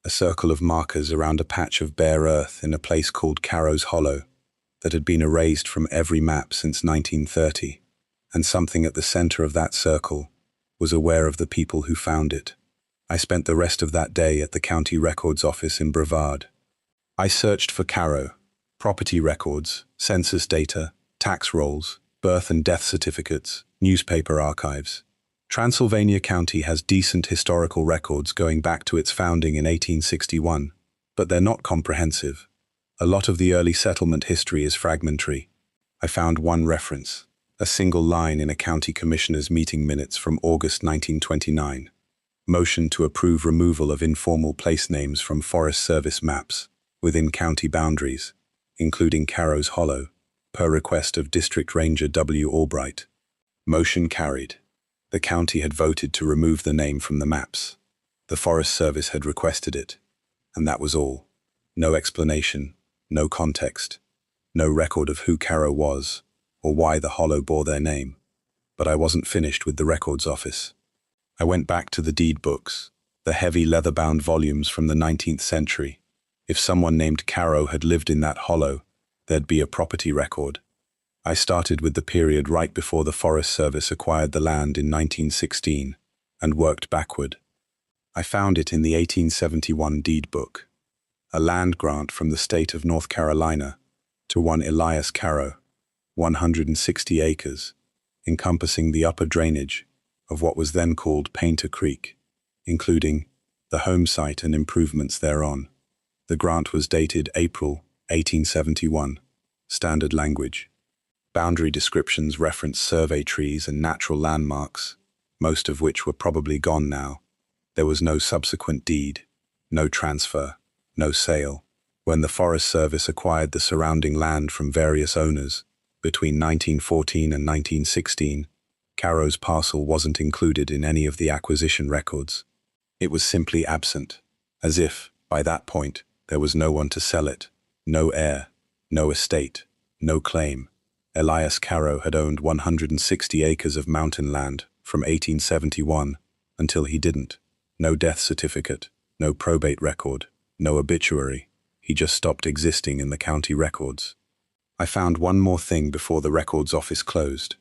A circle of markers around a patch of bare earth in a place called Carrow's Hollow that had been erased from every map since 1930, and something at the center of that circle was aware of the people who found it. I spent the rest of that day at the county records office in Brevard. I searched for Carrow, property records, census data, tax rolls, birth and death certificates, newspaper archives. Transylvania County has decent historical records going back to its founding in 1861, but they're not comprehensive. A lot of the early settlement history is fragmentary. I found one reference, A single line in a county commissioner's meeting minutes from August 1929. Motion to approve removal of informal place names from Forest Service maps within county boundaries, including Carrow's Hollow, per request of District Ranger W. Albright. Motion carried. The county had voted to remove the name from the maps. The Forest Service had requested it, and that was all. No explanation, no context, no record of who Carrow was or why the hollow bore their name. But I wasn't finished with the records office. I went back to the deed books, the heavy leather-bound volumes from the 19th century. If someone named Carrow had lived in that hollow, there'd be a property record. I started with the period right before the Forest Service acquired the land in 1916 and worked backward. I found it in the 1871 deed book, a land grant from the state of North Carolina to one Elias Carrow, 160 acres, encompassing the upper drainage of what was then called Painter Creek, including the home site and improvements thereon. The grant was dated April 1871. Standard language. Boundary descriptions reference survey trees and natural landmarks, most of which were probably gone now. There was no subsequent deed, no transfer, no sale. When the Forest Service acquired the surrounding land from various owners, between 1914 and 1916, Carrow's parcel wasn't included in any of the acquisition records. It was simply absent, as if, by that point, there was no one to sell it, no heir, no estate, no claim. Elias Carrow had owned 160 acres of mountain land from 1871 until he didn't. No death certificate, no probate record, no obituary. He just stopped existing in the county records. I found one more thing before the records office closed.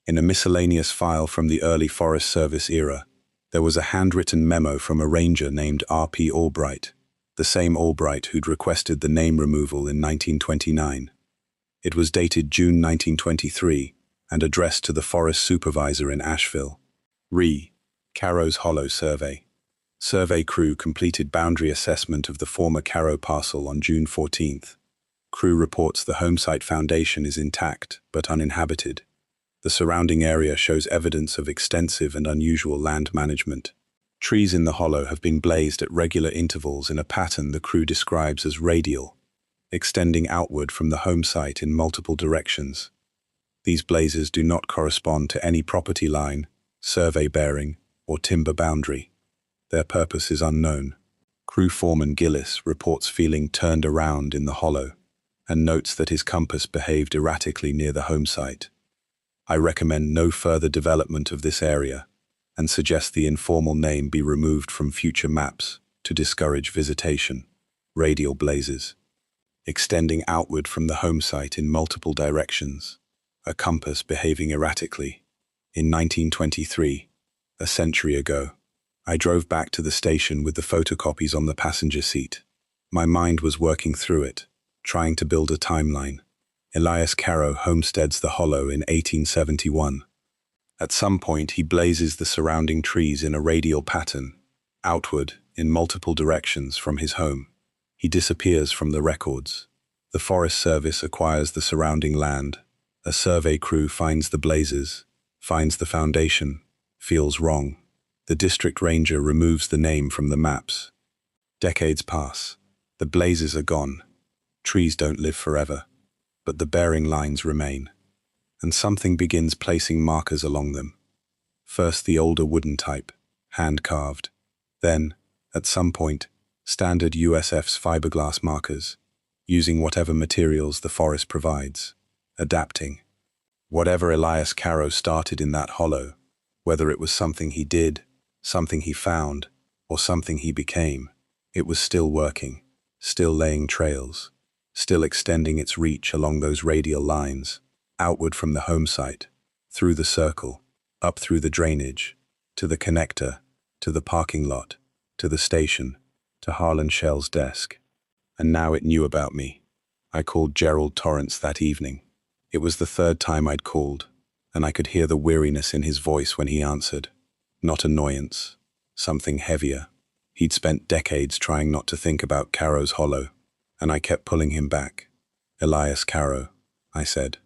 In a miscellaneous file from the early Forest Service era, there was a handwritten memo from a ranger named R.P. Albright, the same Albright who'd requested the name removal in 1929. It was dated June 1923 and addressed to the forest supervisor in Asheville. Re. Carrow's Hollow Survey. Survey crew completed boundary assessment of the former Carrow parcel on June 14th. Crew reports the homesite foundation is intact but uninhabited. The surrounding area shows evidence of extensive and unusual land management. Trees in the hollow have been blazed at regular intervals in a pattern the crew describes as radial, extending outward from the home site in multiple directions. These blazes do not correspond to any property line, survey bearing, or timber boundary. Their purpose is unknown. Crew foreman Gillis reports feeling turned around in the hollow and notes that his compass behaved erratically near the home site. I recommend no further development of this area and suggest the informal name be removed from future maps to discourage visitation. Radial blazes. Extending outward from the home site in multiple directions, a compass behaving erratically. In 1923, a century ago, I drove back to the station with the photocopies on the passenger seat. My mind was working through it, trying to build a timeline. Elias Carrow homesteads the hollow in 1871. At some point, he blazes the surrounding trees in a radial pattern, outward in multiple directions from his home. He disappears from the records. The Forest Service acquires the surrounding land. A survey crew finds the blazes, finds the foundation, feels wrong. The district ranger removes the name from the maps. Decades pass. The blazes are gone. Trees don't live forever, but the bearing lines remain. And something begins placing markers along them. First the older wooden type, hand-carved. Then, at some point, standard USF's fiberglass markers, using whatever materials the forest provides, adapting. Whatever Elias Carrow started in that hollow, whether it was something he did, something he found, or something he became, it was still working, still laying trails, still extending its reach along those radial lines, outward from the home site, through the circle, up through the drainage, to the connector, to the parking lot, to the station, to Harlan Shell's desk. And now it knew about me. I called Gerald Torrance that evening. It was the third time I'd called, and I could hear the weariness in his voice when he answered. Not annoyance, something heavier. He'd spent decades trying not to think about Carrow's Hollow, and I kept pulling him back. Elias Carrow, I said.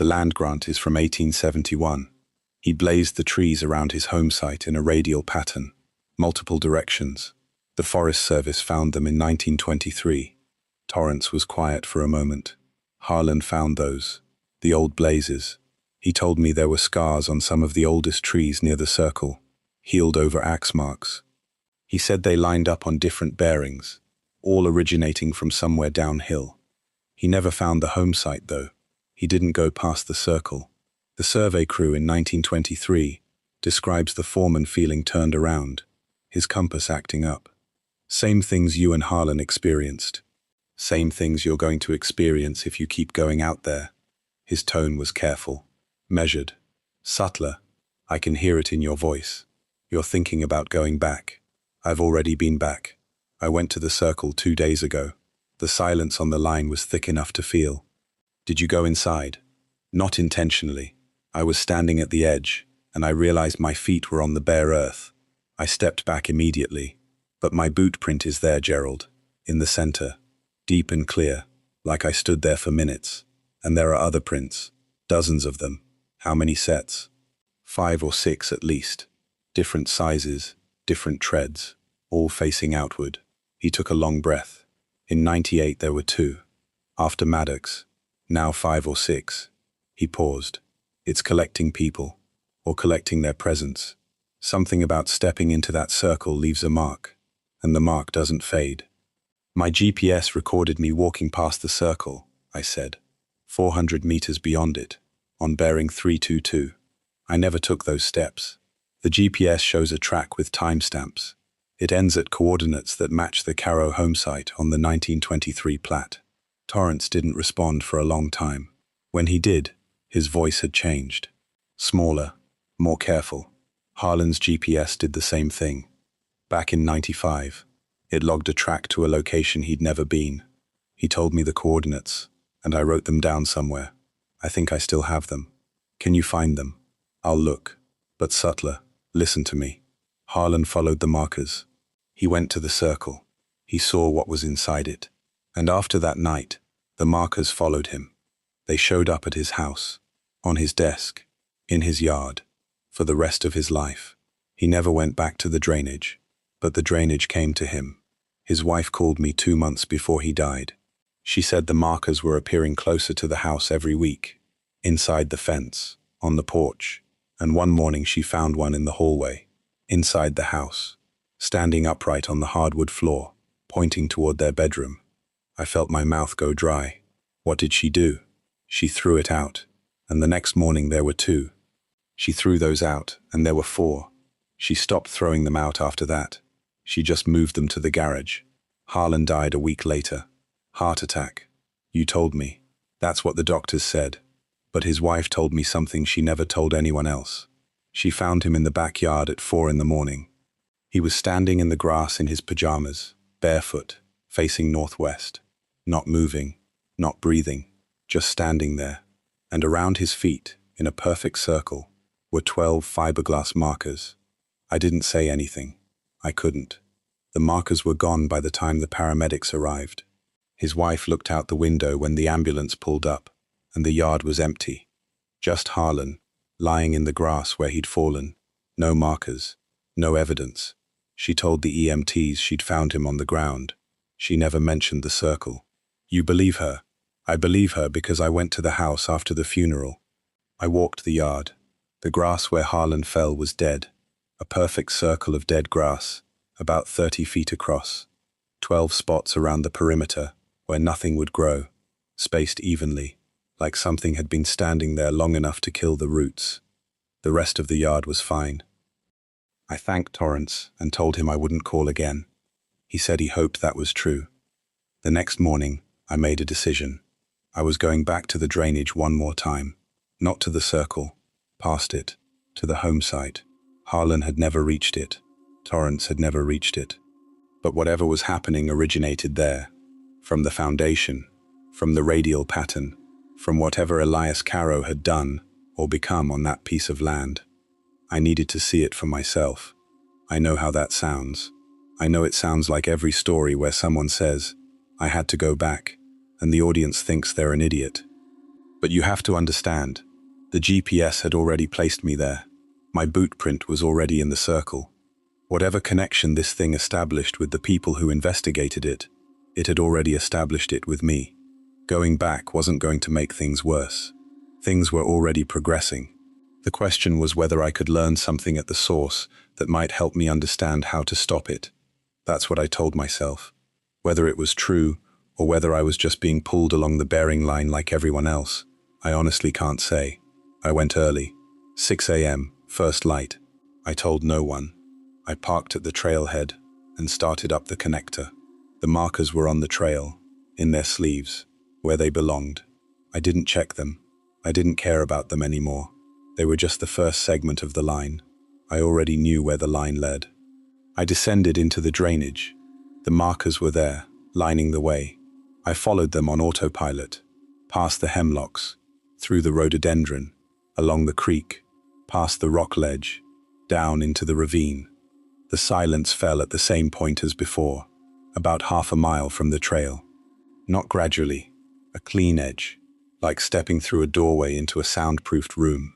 The land grant is from 1871. He blazed the trees around his home site in a radial pattern, multiple directions. The Forest Service found them in 1923. Torrance was quiet for a moment. Harlan found those, the old blazes. He told me there were scars on some of the oldest trees near the circle, healed over axe marks. He said they lined up on different bearings, all originating from somewhere downhill. He never found the home site, though. He didn't go past the circle. The survey crew in 1923 describes the foreman feeling turned around, his compass acting up. Same things you and Harlan experienced. Same things you're going to experience if you keep going out there. His tone was careful, measured, subtler. I can hear it in your voice. You're thinking about going back. I've already been back. I went to the circle 2 days ago. The silence on the line was thick enough to feel. Did you go inside? Not intentionally. I was standing at the edge, and I realized my feet were on the bare earth. I stepped back immediately. But my boot print is there, Gerald, in the center, deep and clear, like I stood there for minutes. And there are other prints, dozens of them. How many sets? 5 or 6 at least. Different sizes, different treads, all facing outward. He took a long breath. In 98 there were 2. After Maddox, now 5 or 6. He paused. It's collecting people, or collecting their presence. Something about stepping into that circle leaves a mark, and the mark doesn't fade. My GPS recorded me walking past the circle, I said, 400 meters beyond it, on bearing 322. I never took those steps. The GPS shows a track with timestamps. It ends at coordinates that match the Caro home site on the 1923 plat. Torrance didn't respond for a long time. When he did, his voice had changed. Smaller, more careful. Harlan's GPS did the same thing. Back in 95, it logged a track to a location he'd never been. He told me the coordinates, and I wrote them down somewhere. I think I still have them. Can you find them? I'll look. But subtler, listen to me. Harlan followed the markers. He went to the circle. He saw what was inside it. And after that night, the markers followed him. They showed up at his house, on his desk, in his yard, for the rest of his life. He never went back to the drainage, but the drainage came to him. His wife called me 2 months before he died. She said the markers were appearing closer to the house every week, inside the fence, on the porch, and one morning she found one in the hallway, inside the house, standing upright on the hardwood floor, pointing toward their bedroom. I felt my mouth go dry. What did she do? She threw it out, and the next morning there were 2. She threw those out, and there were 4. She stopped throwing them out after that. She just moved them to the garage. Harlan died a week later. Heart attack. You told me. That's what the doctors said. But his wife told me something she never told anyone else. She found him in the backyard at 4 in the morning. He was standing in the grass in his pajamas, barefoot, facing northwest. Not moving, not breathing, just standing there. And around his feet, in a perfect circle, were 12 fiberglass markers. I didn't say anything. I couldn't. The markers were gone by the time the paramedics arrived. His wife looked out the window when the ambulance pulled up, and the yard was empty. Just Harlan, lying in the grass where he'd fallen. No markers, no evidence. She told the EMTs she'd found him on the ground. She never mentioned the circle. You believe her? I believe her because I went to the house after the funeral. I walked the yard. The grass where Harlan fell was dead. A perfect circle of dead grass, about 30 feet across. 12 spots around the perimeter, where nothing would grow, spaced evenly, like something had been standing there long enough to kill the roots. The rest of the yard was fine. I thanked Torrance and told him I wouldn't call again. He said he hoped that was true. The next morning, I made a decision. I was going back to the drainage one more time, not to the circle, past it, to the home site. Harlan had never reached it. Torrance had never reached it. But whatever was happening originated there, from the foundation, from the radial pattern, from whatever Elias Caro had done or become on that piece of land. I needed to see it for myself. I know how that sounds. I know it sounds like every story where someone says, I had to go back, and the audience thinks they're an idiot. But you have to understand, the GPS had already placed me there. My boot print was already in the circle. Whatever connection this thing established with the people who investigated it, it had already established it with me. Going back wasn't going to make things worse. Things were already progressing. The question was whether I could learn something at the source that might help me understand how to stop it. That's what I told myself. Whether it was true, or whether I was just being pulled along the bearing line like everyone else, I honestly can't say. I went early. 6 a.m., first light. I told no one. I parked at the trailhead and started up the connector. The markers were on the trail, in their sleeves, where they belonged. I didn't check them. I didn't care about them anymore. They were just the first segment of the line. I already knew where the line led. I descended into the drainage. The markers were there, lining the way. I followed them on autopilot, past the hemlocks, through the rhododendron, along the creek, past the rock ledge, down into the ravine. The silence fell at the same point as before, about half a mile from the trail. Not gradually, a clean edge, like stepping through a doorway into a soundproofed room.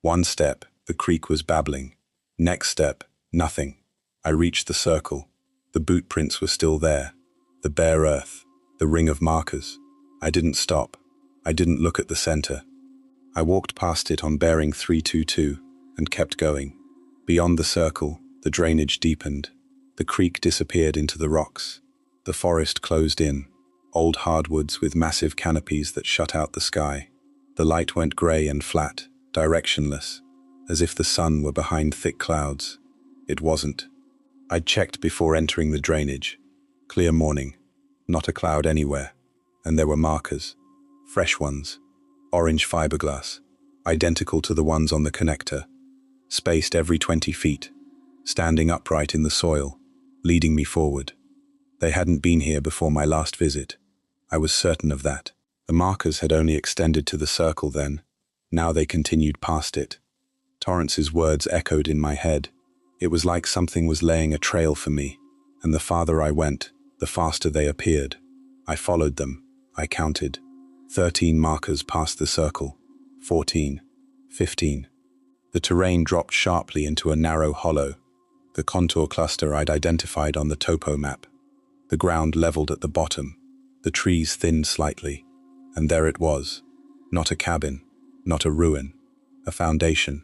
One step, the creek was babbling. Next step, nothing. I reached the circle. The boot prints were still there. The bare earth, the ring of markers. I didn't stop. I didn't look at the center. I walked past it on bearing 322 and kept going. Beyond the circle, the drainage deepened. The creek disappeared into the rocks. The forest closed in, old hardwoods with massive canopies that shut out the sky. The light went grey and flat, directionless, as if the sun were behind thick clouds. It wasn't. I'd checked before entering the drainage. Clear morning, not a cloud anywhere, and there were markers. Fresh ones, orange fiberglass, identical to the ones on the connector, spaced every 20 feet, standing upright in the soil, leading me forward. They hadn't been here before my last visit. I was certain of that. The markers had only extended to the circle then. Now they continued past it. Torrance's words echoed in my head. It was like something was laying a trail for me, and the farther I went, the faster they appeared. I followed them. I counted. 13 markers past the circle. 14. 15. The terrain dropped sharply into a narrow hollow, the contour cluster I'd identified on the topo map. The ground leveled at the bottom, the trees thinned slightly, and there it was. Not a cabin, not a ruin, a foundation.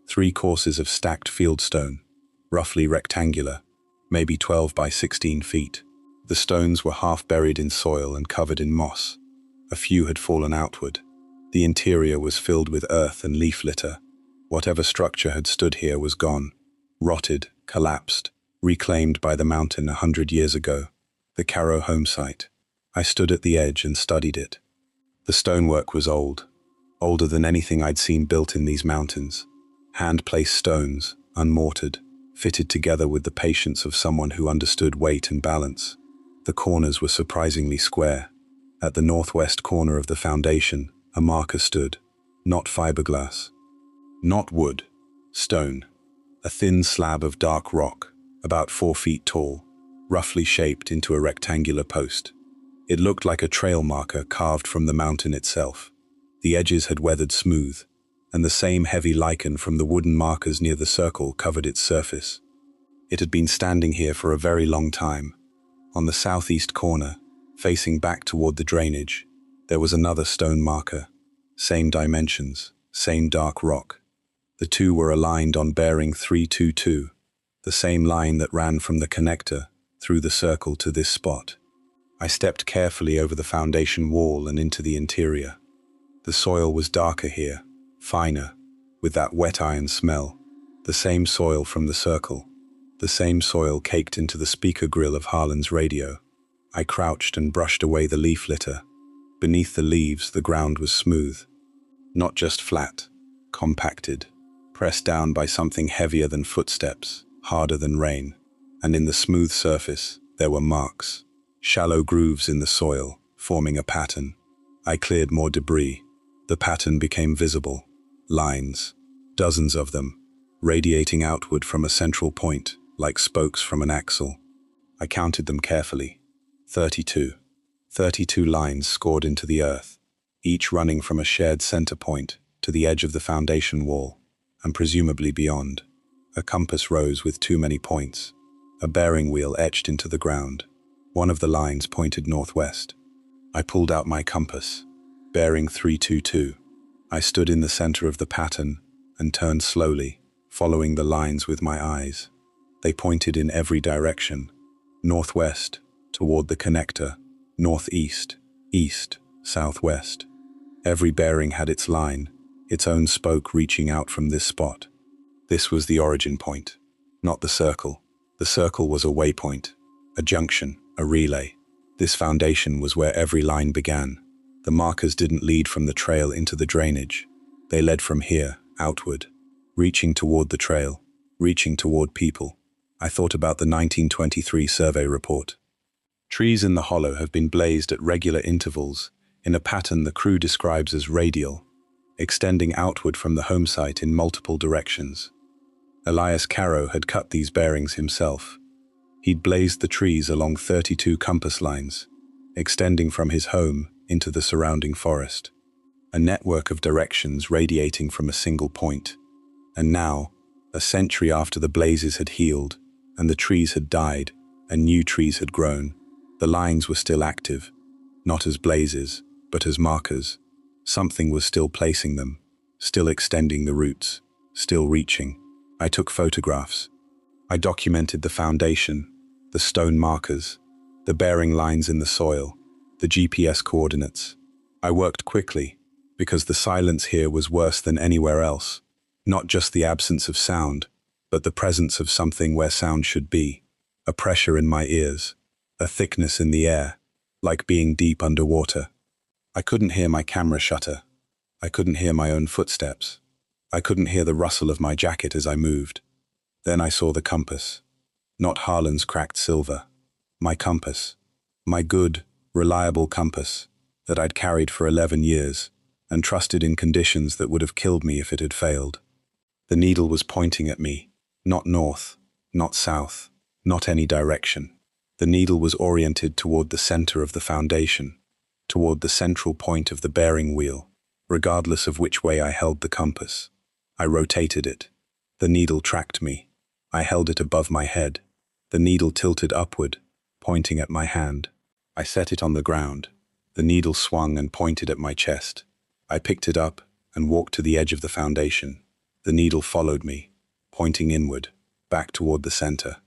3 courses of stacked fieldstone, roughly rectangular, maybe 12 by 16 feet. The stones were half buried in soil and covered in moss. A few had fallen outward. The interior was filled with earth and leaf litter. Whatever structure had stood here was gone, rotted, collapsed, reclaimed by the mountain 100 years ago. The Caro home site. I stood at the edge and studied it. The stonework was old, older than anything I'd seen built in these mountains. Hand-placed stones, unmortared, fitted together with the patience of someone who understood weight and balance. The corners were surprisingly square. At the northwest corner of the foundation, a marker stood. Not fiberglass. Not wood. Stone. A thin slab of dark rock, about 4 feet tall, roughly shaped into a rectangular post. It looked like a trail marker carved from the mountain itself. The edges had weathered smooth, and the same heavy lichen from the wooden markers near the circle covered its surface. It had been standing here for a very long time. On the southeast corner, facing back toward the drainage, there was another stone marker. Same dimensions, same dark rock. The two were aligned on bearing 322, the same line that ran from the connector through the circle to this spot. I stepped carefully over the foundation wall and into the interior. The soil was darker here, finer, with that wet iron smell. The same soil from the circle. The same soil caked into the speaker grill of Harlan's radio. I crouched and brushed away the leaf litter. Beneath the leaves, the ground was smooth. Not just flat, compacted, pressed down by something heavier than footsteps, harder than rain. And in the smooth surface, there were marks. Shallow grooves in the soil, forming a pattern. I cleared more debris. The pattern became visible. Lines, dozens of them, radiating outward from a central point, like spokes from an axle. I counted them carefully. 32. 32 lines scored into the earth, each running from a shared center point to the edge of the foundation wall, and presumably beyond. A compass rose with too many points, a bearing wheel etched into the ground. One of the lines pointed northwest. I pulled out my compass, bearing 322. I stood in the center of the pattern and turned slowly, following the lines with my eyes. They pointed in every direction: northwest, toward the connector; northeast, east, southwest. Every bearing had its line, its own spoke reaching out from this spot. This was the origin point, not the circle. The circle was a waypoint, a junction, a relay. This foundation was where every line began. The markers didn't lead from the trail into the drainage. They led from here, outward, reaching toward the trail, reaching toward people. I thought about the 1923 survey report. Trees in the hollow have been blazed at regular intervals, in a pattern the crew describes as radial, extending outward from the home site in multiple directions. Elias Carrow had cut these bearings himself. He'd blazed the trees along 32 compass lines, extending from his home into the surrounding forest. A network of directions radiating from a single point. And now, a century after the blazes had healed, and the trees had died, and new trees had grown, the lines were still active, not as blazes, but as markers. Something was still placing them, still extending the roots, still reaching. I took photographs. I documented the foundation, the stone markers, the bearing lines in the soil, the GPS coordinates. I worked quickly, because the silence here was worse than anywhere else. Not just the absence of sound, but the presence of something where sound should be. A pressure in my ears, a thickness in the air, like being deep underwater. I couldn't hear my camera shutter. I couldn't hear my own footsteps. I couldn't hear the rustle of my jacket as I moved. Then I saw the compass. Not Harlan's cracked silver. My compass. My good, reliable compass that I'd carried for 11 years and trusted in conditions that would have killed me if it had failed. The needle was pointing at me, not north, not south, not any direction. The needle was oriented toward the center of the foundation, toward the central point of the bearing wheel, regardless of which way I held the compass. I rotated it. The needle tracked me. I held it above my head. The needle tilted upward, pointing at my hand. I set it on the ground. The needle swung and pointed at my chest. I picked it up and walked to the edge of the foundation. The needle followed me, pointing inward, back toward the center.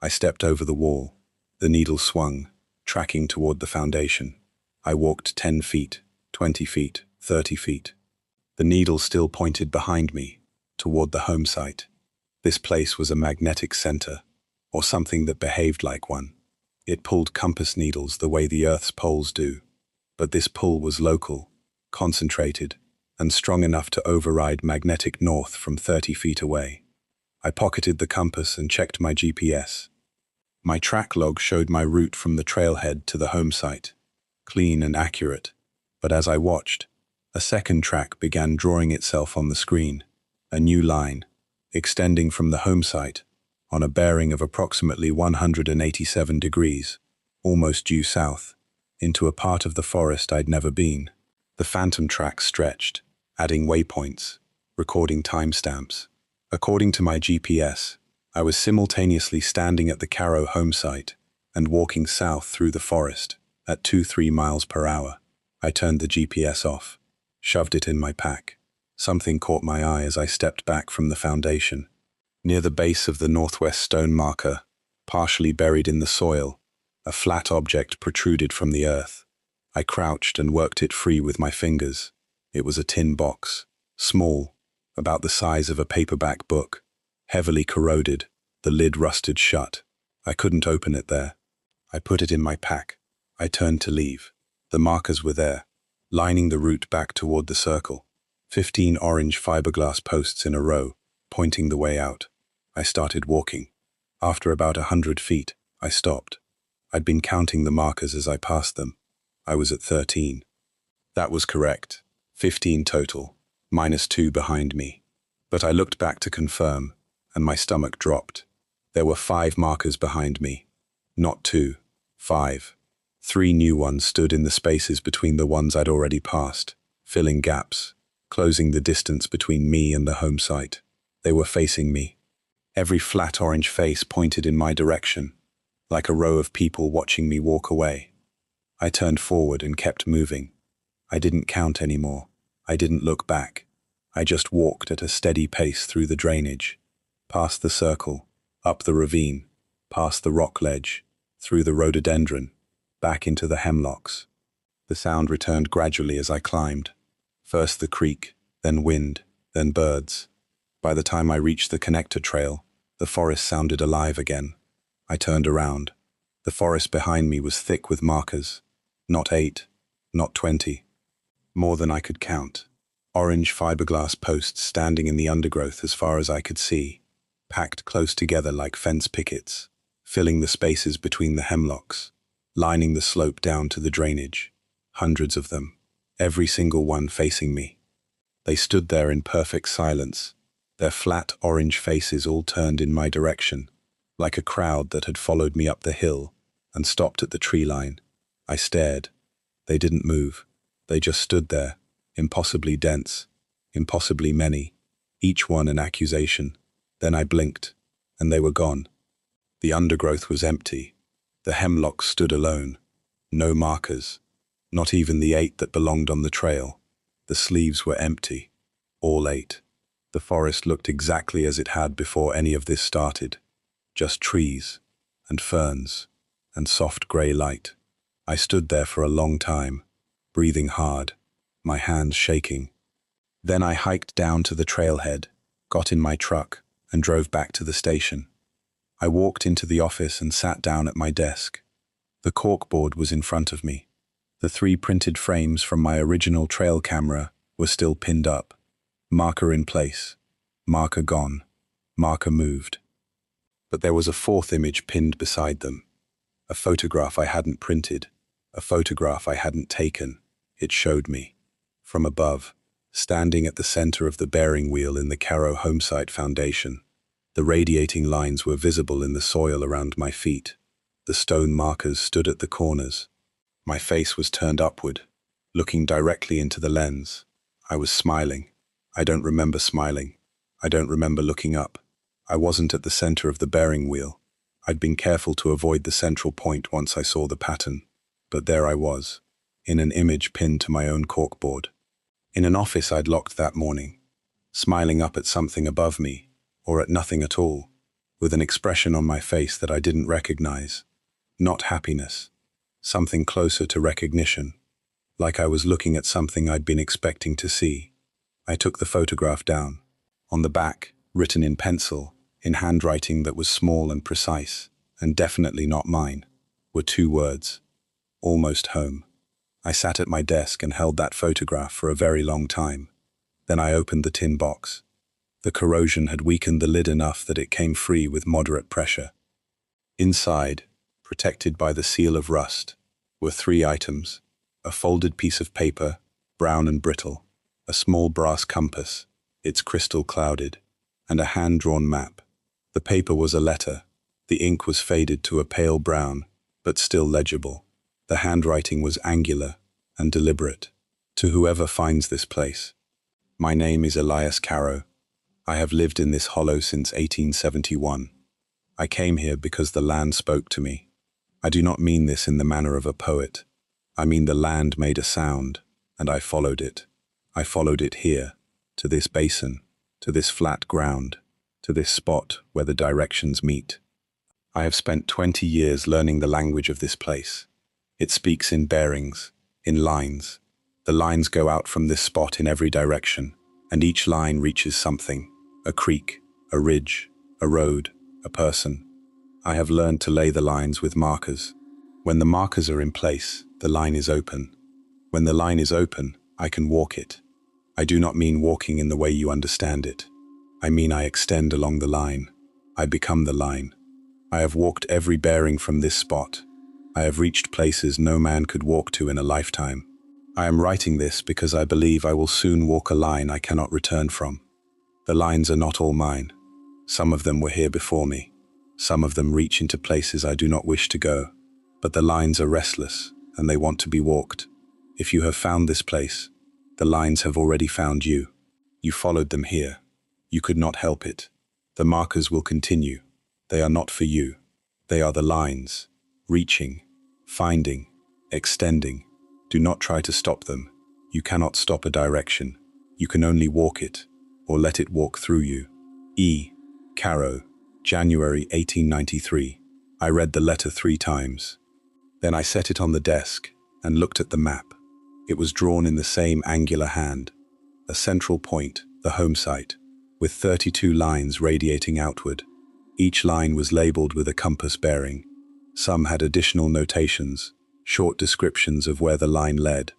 I stepped over the wall. The needle swung, tracking toward the foundation. I walked 10 feet, 20 feet, 30 feet. The needle still pointed behind me, toward the home site. This place was a magnetic center, or something that behaved like one. It pulled compass needles the way the Earth's poles do. But this pull was local, concentrated, and strong enough to override magnetic north from 30 feet away. I pocketed the compass and checked my GPS. My track log showed my route from the trailhead to the home site, clean and accurate. But as I watched, a second track began drawing itself on the screen, a new line, extending from the home site, on a bearing of approximately 187 degrees, almost due south, into a part of the forest I'd never been. The phantom track stretched, adding waypoints, recording timestamps. According to my GPS, I was simultaneously standing at the Carrow home site and walking south through the forest at 2-3 miles per hour. I turned the GPS off, shoved it in my pack. Something caught my eye as I stepped back from the foundation. Near the base of the northwest stone marker, partially buried in the soil, a flat object protruded from the earth. I crouched and worked it free with my fingers. It was a tin box, small, about the size of a paperback book, heavily corroded, the lid rusted shut. I couldn't open it there. I put it in my pack. I turned to leave. The markers were there, lining the route back toward the circle. 15 orange fiberglass posts in a row, pointing the way out. I started walking. After about 100 feet, I stopped. I'd been counting the markers as I passed them. I was at 13. That was correct. 15 total, -2 behind me. But I looked back to confirm, and my stomach dropped. There were 5 markers behind me. Not 2, 5. 3 new ones stood in the spaces between the ones I'd already passed. filling gaps, closing the distance between me and the home site. They were facing me. Every flat orange face pointed in my direction, like a row of people watching me walk away. I turned forward and kept moving. I didn't count anymore. I didn't look back. I just walked at a steady pace through the drainage, past the circle, up the ravine, past the rock ledge, through the rhododendron, back into the hemlocks. The sound returned gradually as I climbed. First the creek, then wind, then birds. By the time I reached the connector trail, the forest sounded alive again. I turned around. The forest behind me was thick with markers. Not 8, not 20. More than I could count. Orange fiberglass posts standing in the undergrowth as far as I could see, packed close together like fence pickets, filling the spaces between the hemlocks, lining the slope down to the drainage. Hundreds of them, every single one facing me. They stood there in perfect silence, their flat orange faces all turned in my direction, like a crowd that had followed me up the hill and stopped at the tree line. I stared. They didn't move. They just stood there, impossibly dense, impossibly many, each one an accusation. Then I blinked, and they were gone. The undergrowth was empty. The hemlocks stood alone. No markers. Not even the 8 that belonged on the trail. The sleeves were empty. All 8. The forest looked exactly as it had before any of this started. Just trees, and ferns, and soft grey light. I stood there for a long time, breathing hard, my hands shaking. Then I hiked down to the trailhead, got in my truck, and drove back to the station. I walked into the office and sat down at my desk. The corkboard was in front of me. The 3 printed frames from my original trail camera were still pinned up. Marker in place. Marker gone. Marker moved. But there was a 4th image pinned beside them. A photograph I hadn't printed. A photograph I hadn't taken. It showed me. From above, standing at the center of the bearing wheel in the Caro Homesite Foundation. The radiating lines were visible in the soil around my feet. The stone markers stood at the corners. My face was turned upward, looking directly into the lens. I was smiling. I don't remember smiling. I don't remember looking up. I wasn't at the center of the bearing wheel. I'd been careful to avoid the central point once I saw the pattern. But there I was, in an image pinned to my own corkboard. In an office I'd locked that morning, smiling up at something above me, or at nothing at all, with an expression on my face that I didn't recognize. Not happiness. Something closer to recognition, like I was looking at something I'd been expecting to see. I took the photograph down. On the back, written in pencil, in handwriting that was small and precise, and definitely not mine, were 2 words. Almost home. I sat at my desk and held that photograph for a very long time. Then I opened the tin box. The corrosion had weakened the lid enough that it came free with moderate pressure. Inside, protected by the seal of rust, were 3 items: a folded piece of paper, brown and brittle, a small brass compass, its crystal clouded, and a hand-drawn map. The paper was a letter. The ink was faded to a pale brown, but still legible. The handwriting was angular and deliberate. To whoever finds this place. My name is Elias Caro. I have lived in this hollow since 1871. I came here because the land spoke to me. I do not mean this in the manner of a poet. I mean the land made a sound, and I followed it. I followed it here, to this basin, to this flat ground, to this spot where the directions meet. I have spent 20 years learning the language of this place. It speaks in bearings, in lines. The lines go out from this spot in every direction, and each line reaches something: a creek, a ridge, a road, a person. I have learned to lay the lines with markers. When the markers are in place, the line is open. When the line is open, I can walk it. I do not mean walking in the way you understand it. I mean I extend along the line. I become the line. I have walked every bearing from this spot. I have reached places no man could walk to in a lifetime. I am writing this because I believe I will soon walk a line I cannot return from. The lines are not all mine. Some of them were here before me. Some of them reach into places I do not wish to go. But the lines are restless, and they want to be walked. If you have found this place, The lines have already found you. You followed them here. You could not help it. The markers will continue. They are not for you. They are the lines. Reaching, finding, extending. Do not try to stop them. You cannot stop a direction. You can only walk it, or let it walk through you. E. Caro, January 1893. I read the letter 3 times. Then I set it on the desk and looked at the map. It was drawn in the same angular hand. A central point, the home site, with 32 lines radiating outward. Each line was labeled with a compass bearing. Some had additional notations, short descriptions of where the line led.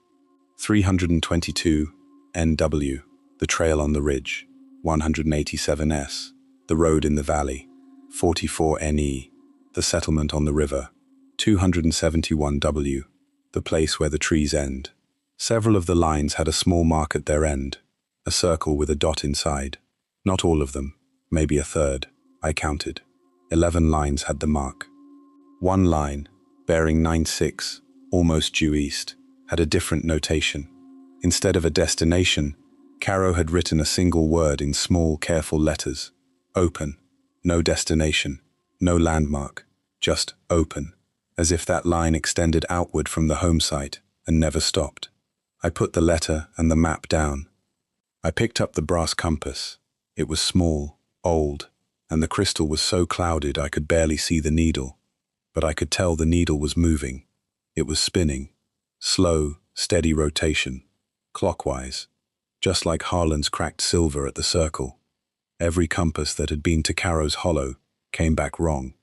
322 NW, the trail on the ridge. 187 S, the road in the valley. 44 NE, the settlement on the river. 271 W, the place where the trees end. Several of the lines had a small mark at their end, a circle with a dot inside. Not all of them, maybe a third. I counted. 11 lines had the mark. One line, bearing 96, almost due east, had a different notation. Instead of a destination, Caro had written a single word in small, careful letters. Open. No destination. No landmark. Just open. As if that line extended outward from the home site and never stopped. I put the letter and the map down. I picked up the brass compass. It was small, old, and the crystal was so clouded I could barely see the needle. But I could tell the needle was moving. It was spinning. Slow, steady rotation. Clockwise. Just like Harlan's cracked silver at the circle. Every compass that had been to Caro's hollow came back wrong.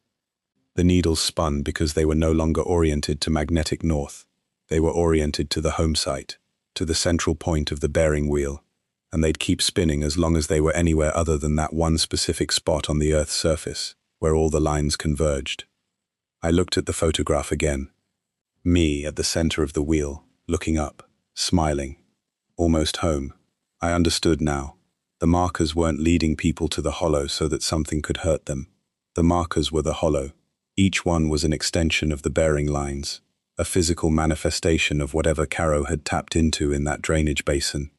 The needles spun because they were no longer oriented to magnetic north. They were oriented to the home site, to the central point of the bearing wheel, and they'd keep spinning as long as they were anywhere other than that one specific spot on the Earth's surface, where all the lines converged. I looked at the photograph again. Me at the center of the wheel, looking up, smiling. Almost home. I understood now. The markers weren't leading people to the hollow so that something could hurt them. The markers were the hollow. Each one was an extension of the bearing lines, a physical manifestation of whatever Caro had tapped into in that drainage basin.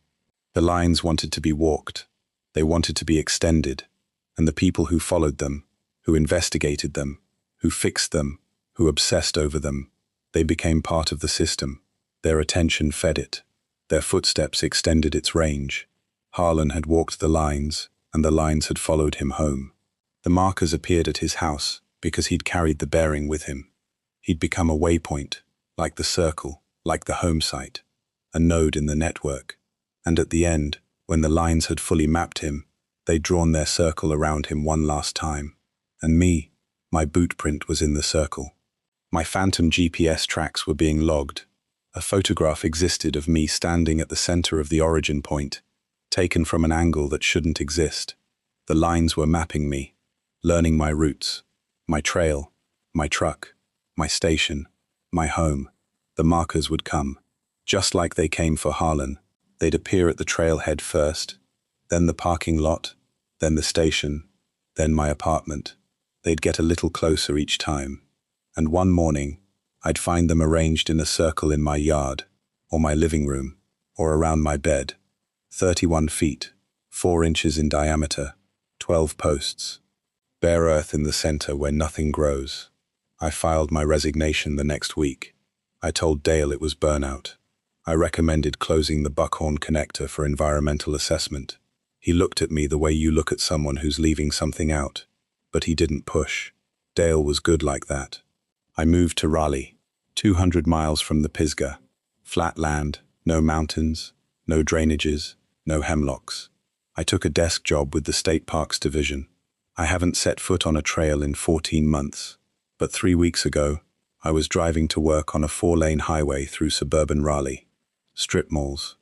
The lines wanted to be walked. They wanted to be extended. And the people who followed them, who investigated them, who fixed them, who obsessed over them, they became part of the system. Their attention fed it. Their footsteps extended its range. Harlan had walked the lines, and the lines had followed him home. The markers appeared at his house because he'd carried the bearing with him. He'd become a waypoint, like the circle, like the home site, a node in the network. And at the end, when the lines had fully mapped him, they'd drawn their circle around him one last time. And me, my boot print was in the circle. My phantom GPS tracks were being logged. A photograph existed of me standing at the center of the origin point, taken from an angle that shouldn't exist. The lines were mapping me, learning my routes, my trail, my truck, my station, my home. The markers would come, just like they came for Harlan. They'd appear at the trailhead first, then the parking lot, then the station, then my apartment. They'd get a little closer each time. And one morning, I'd find them arranged in a circle in my yard, or my living room, or around my bed. 31 feet, 4 inches in diameter, 12 posts. Bare earth in the center where nothing grows. I filed my resignation the next week. I told Dale it was burnout. I recommended closing the Buckhorn Connector for environmental assessment. He looked at me the way you look at someone who's leaving something out. But he didn't push. Dale was good like that. I moved to Raleigh, 200 miles from the Pisgah. Flat land, no mountains, no drainages, no hemlocks. I took a desk job with the State Parks Division. I haven't set foot on a trail in 14 months, but 3 weeks ago, I was driving to work on a 4-lane highway through suburban Raleigh. Strip malls,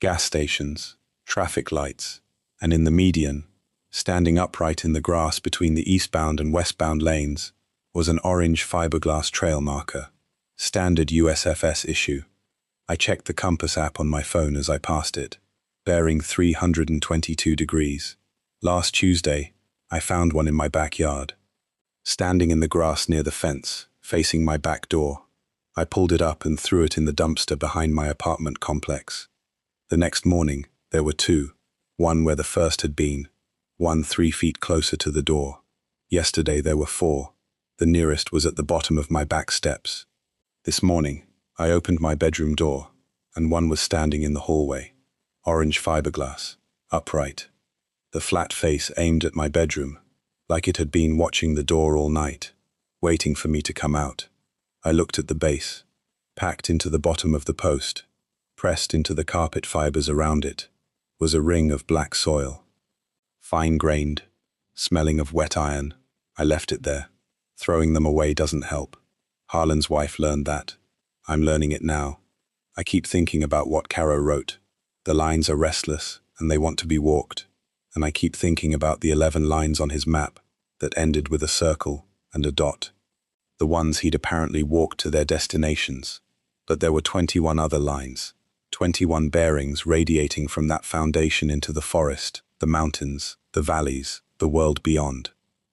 gas stations, traffic lights, and in the median, standing upright in the grass between the eastbound and westbound lanes, was an orange fiberglass trail marker, standard USFS issue. I checked the compass app on my phone as I passed it, bearing 322 degrees. Last Tuesday, I found one in my backyard. Standing in the grass near the fence, facing my back door, I pulled it up and threw it in the dumpster behind my apartment complex. The next morning, there were two, one where the first had been, one 3 feet closer to the door. Yesterday there were four. The nearest was at the bottom of my back steps. This morning, I opened my bedroom door, and one was standing in the hallway, orange fiberglass, upright. The flat face aimed at my bedroom, like it had been watching the door all night, waiting for me to come out. I looked at the base, packed into the bottom of the post, pressed into the carpet fibers around it, was a ring of black soil. Fine-grained, smelling of wet iron. I left it there. Throwing them away doesn't help. Harlan's wife learned that. I'm learning it now. I keep thinking about what Caro wrote. The lines are restless, and they want to be walked. And I keep thinking about the 11 lines on his map that ended with a circle and a dot. The ones he'd apparently walked to their destinations. But there were 21 other lines, 21 bearings radiating from that foundation into the forest, the mountains, the valleys, the world beyond.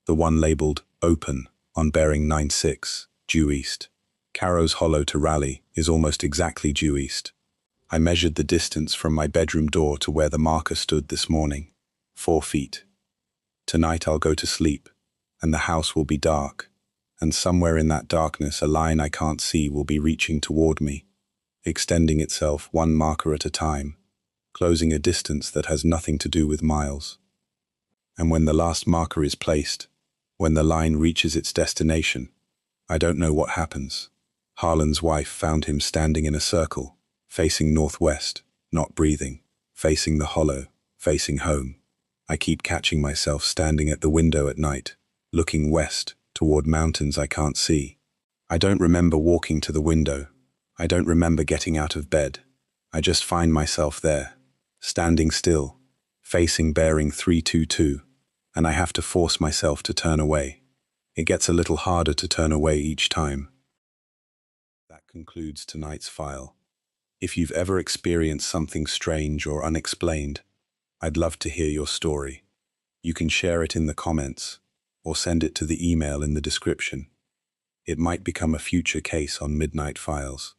The one labeled Open on bearing 9-6, due east. Caro's hollow to Raleigh is almost exactly due east. I measured the distance from my bedroom door to where the marker stood this morning. 4 feet. Tonight I'll go to sleep, and the house will be dark, and somewhere in that darkness a line I can't see will be reaching toward me, extending itself one marker at a time, closing a distance that has nothing to do with miles. And when the last marker is placed, when the line reaches its destination, I don't know what happens. Harlan's wife found him standing in a circle, facing northwest, not breathing, facing the hollow, facing home. I keep catching myself standing at the window at night, looking west toward mountains I can't see. I don't remember walking to the window. I don't remember getting out of bed. I just find myself there, standing still, facing bearing 322, and I have to force myself to turn away. It gets a little harder to turn away each time. That concludes tonight's file. If you've ever experienced something strange or unexplained, I'd love to hear your story. You can share it in the comments or send it to the email in the description. It might become a future case on Midnight Files.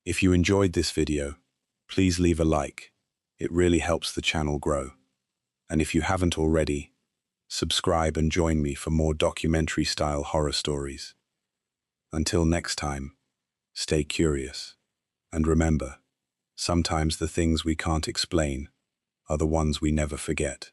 If you enjoyed this video, please leave a like. It really helps the channel grow. And if you haven't already, subscribe and join me for more documentary-style horror stories. Until next time, stay curious. And remember, sometimes the things we can't explain are the ones we never forget.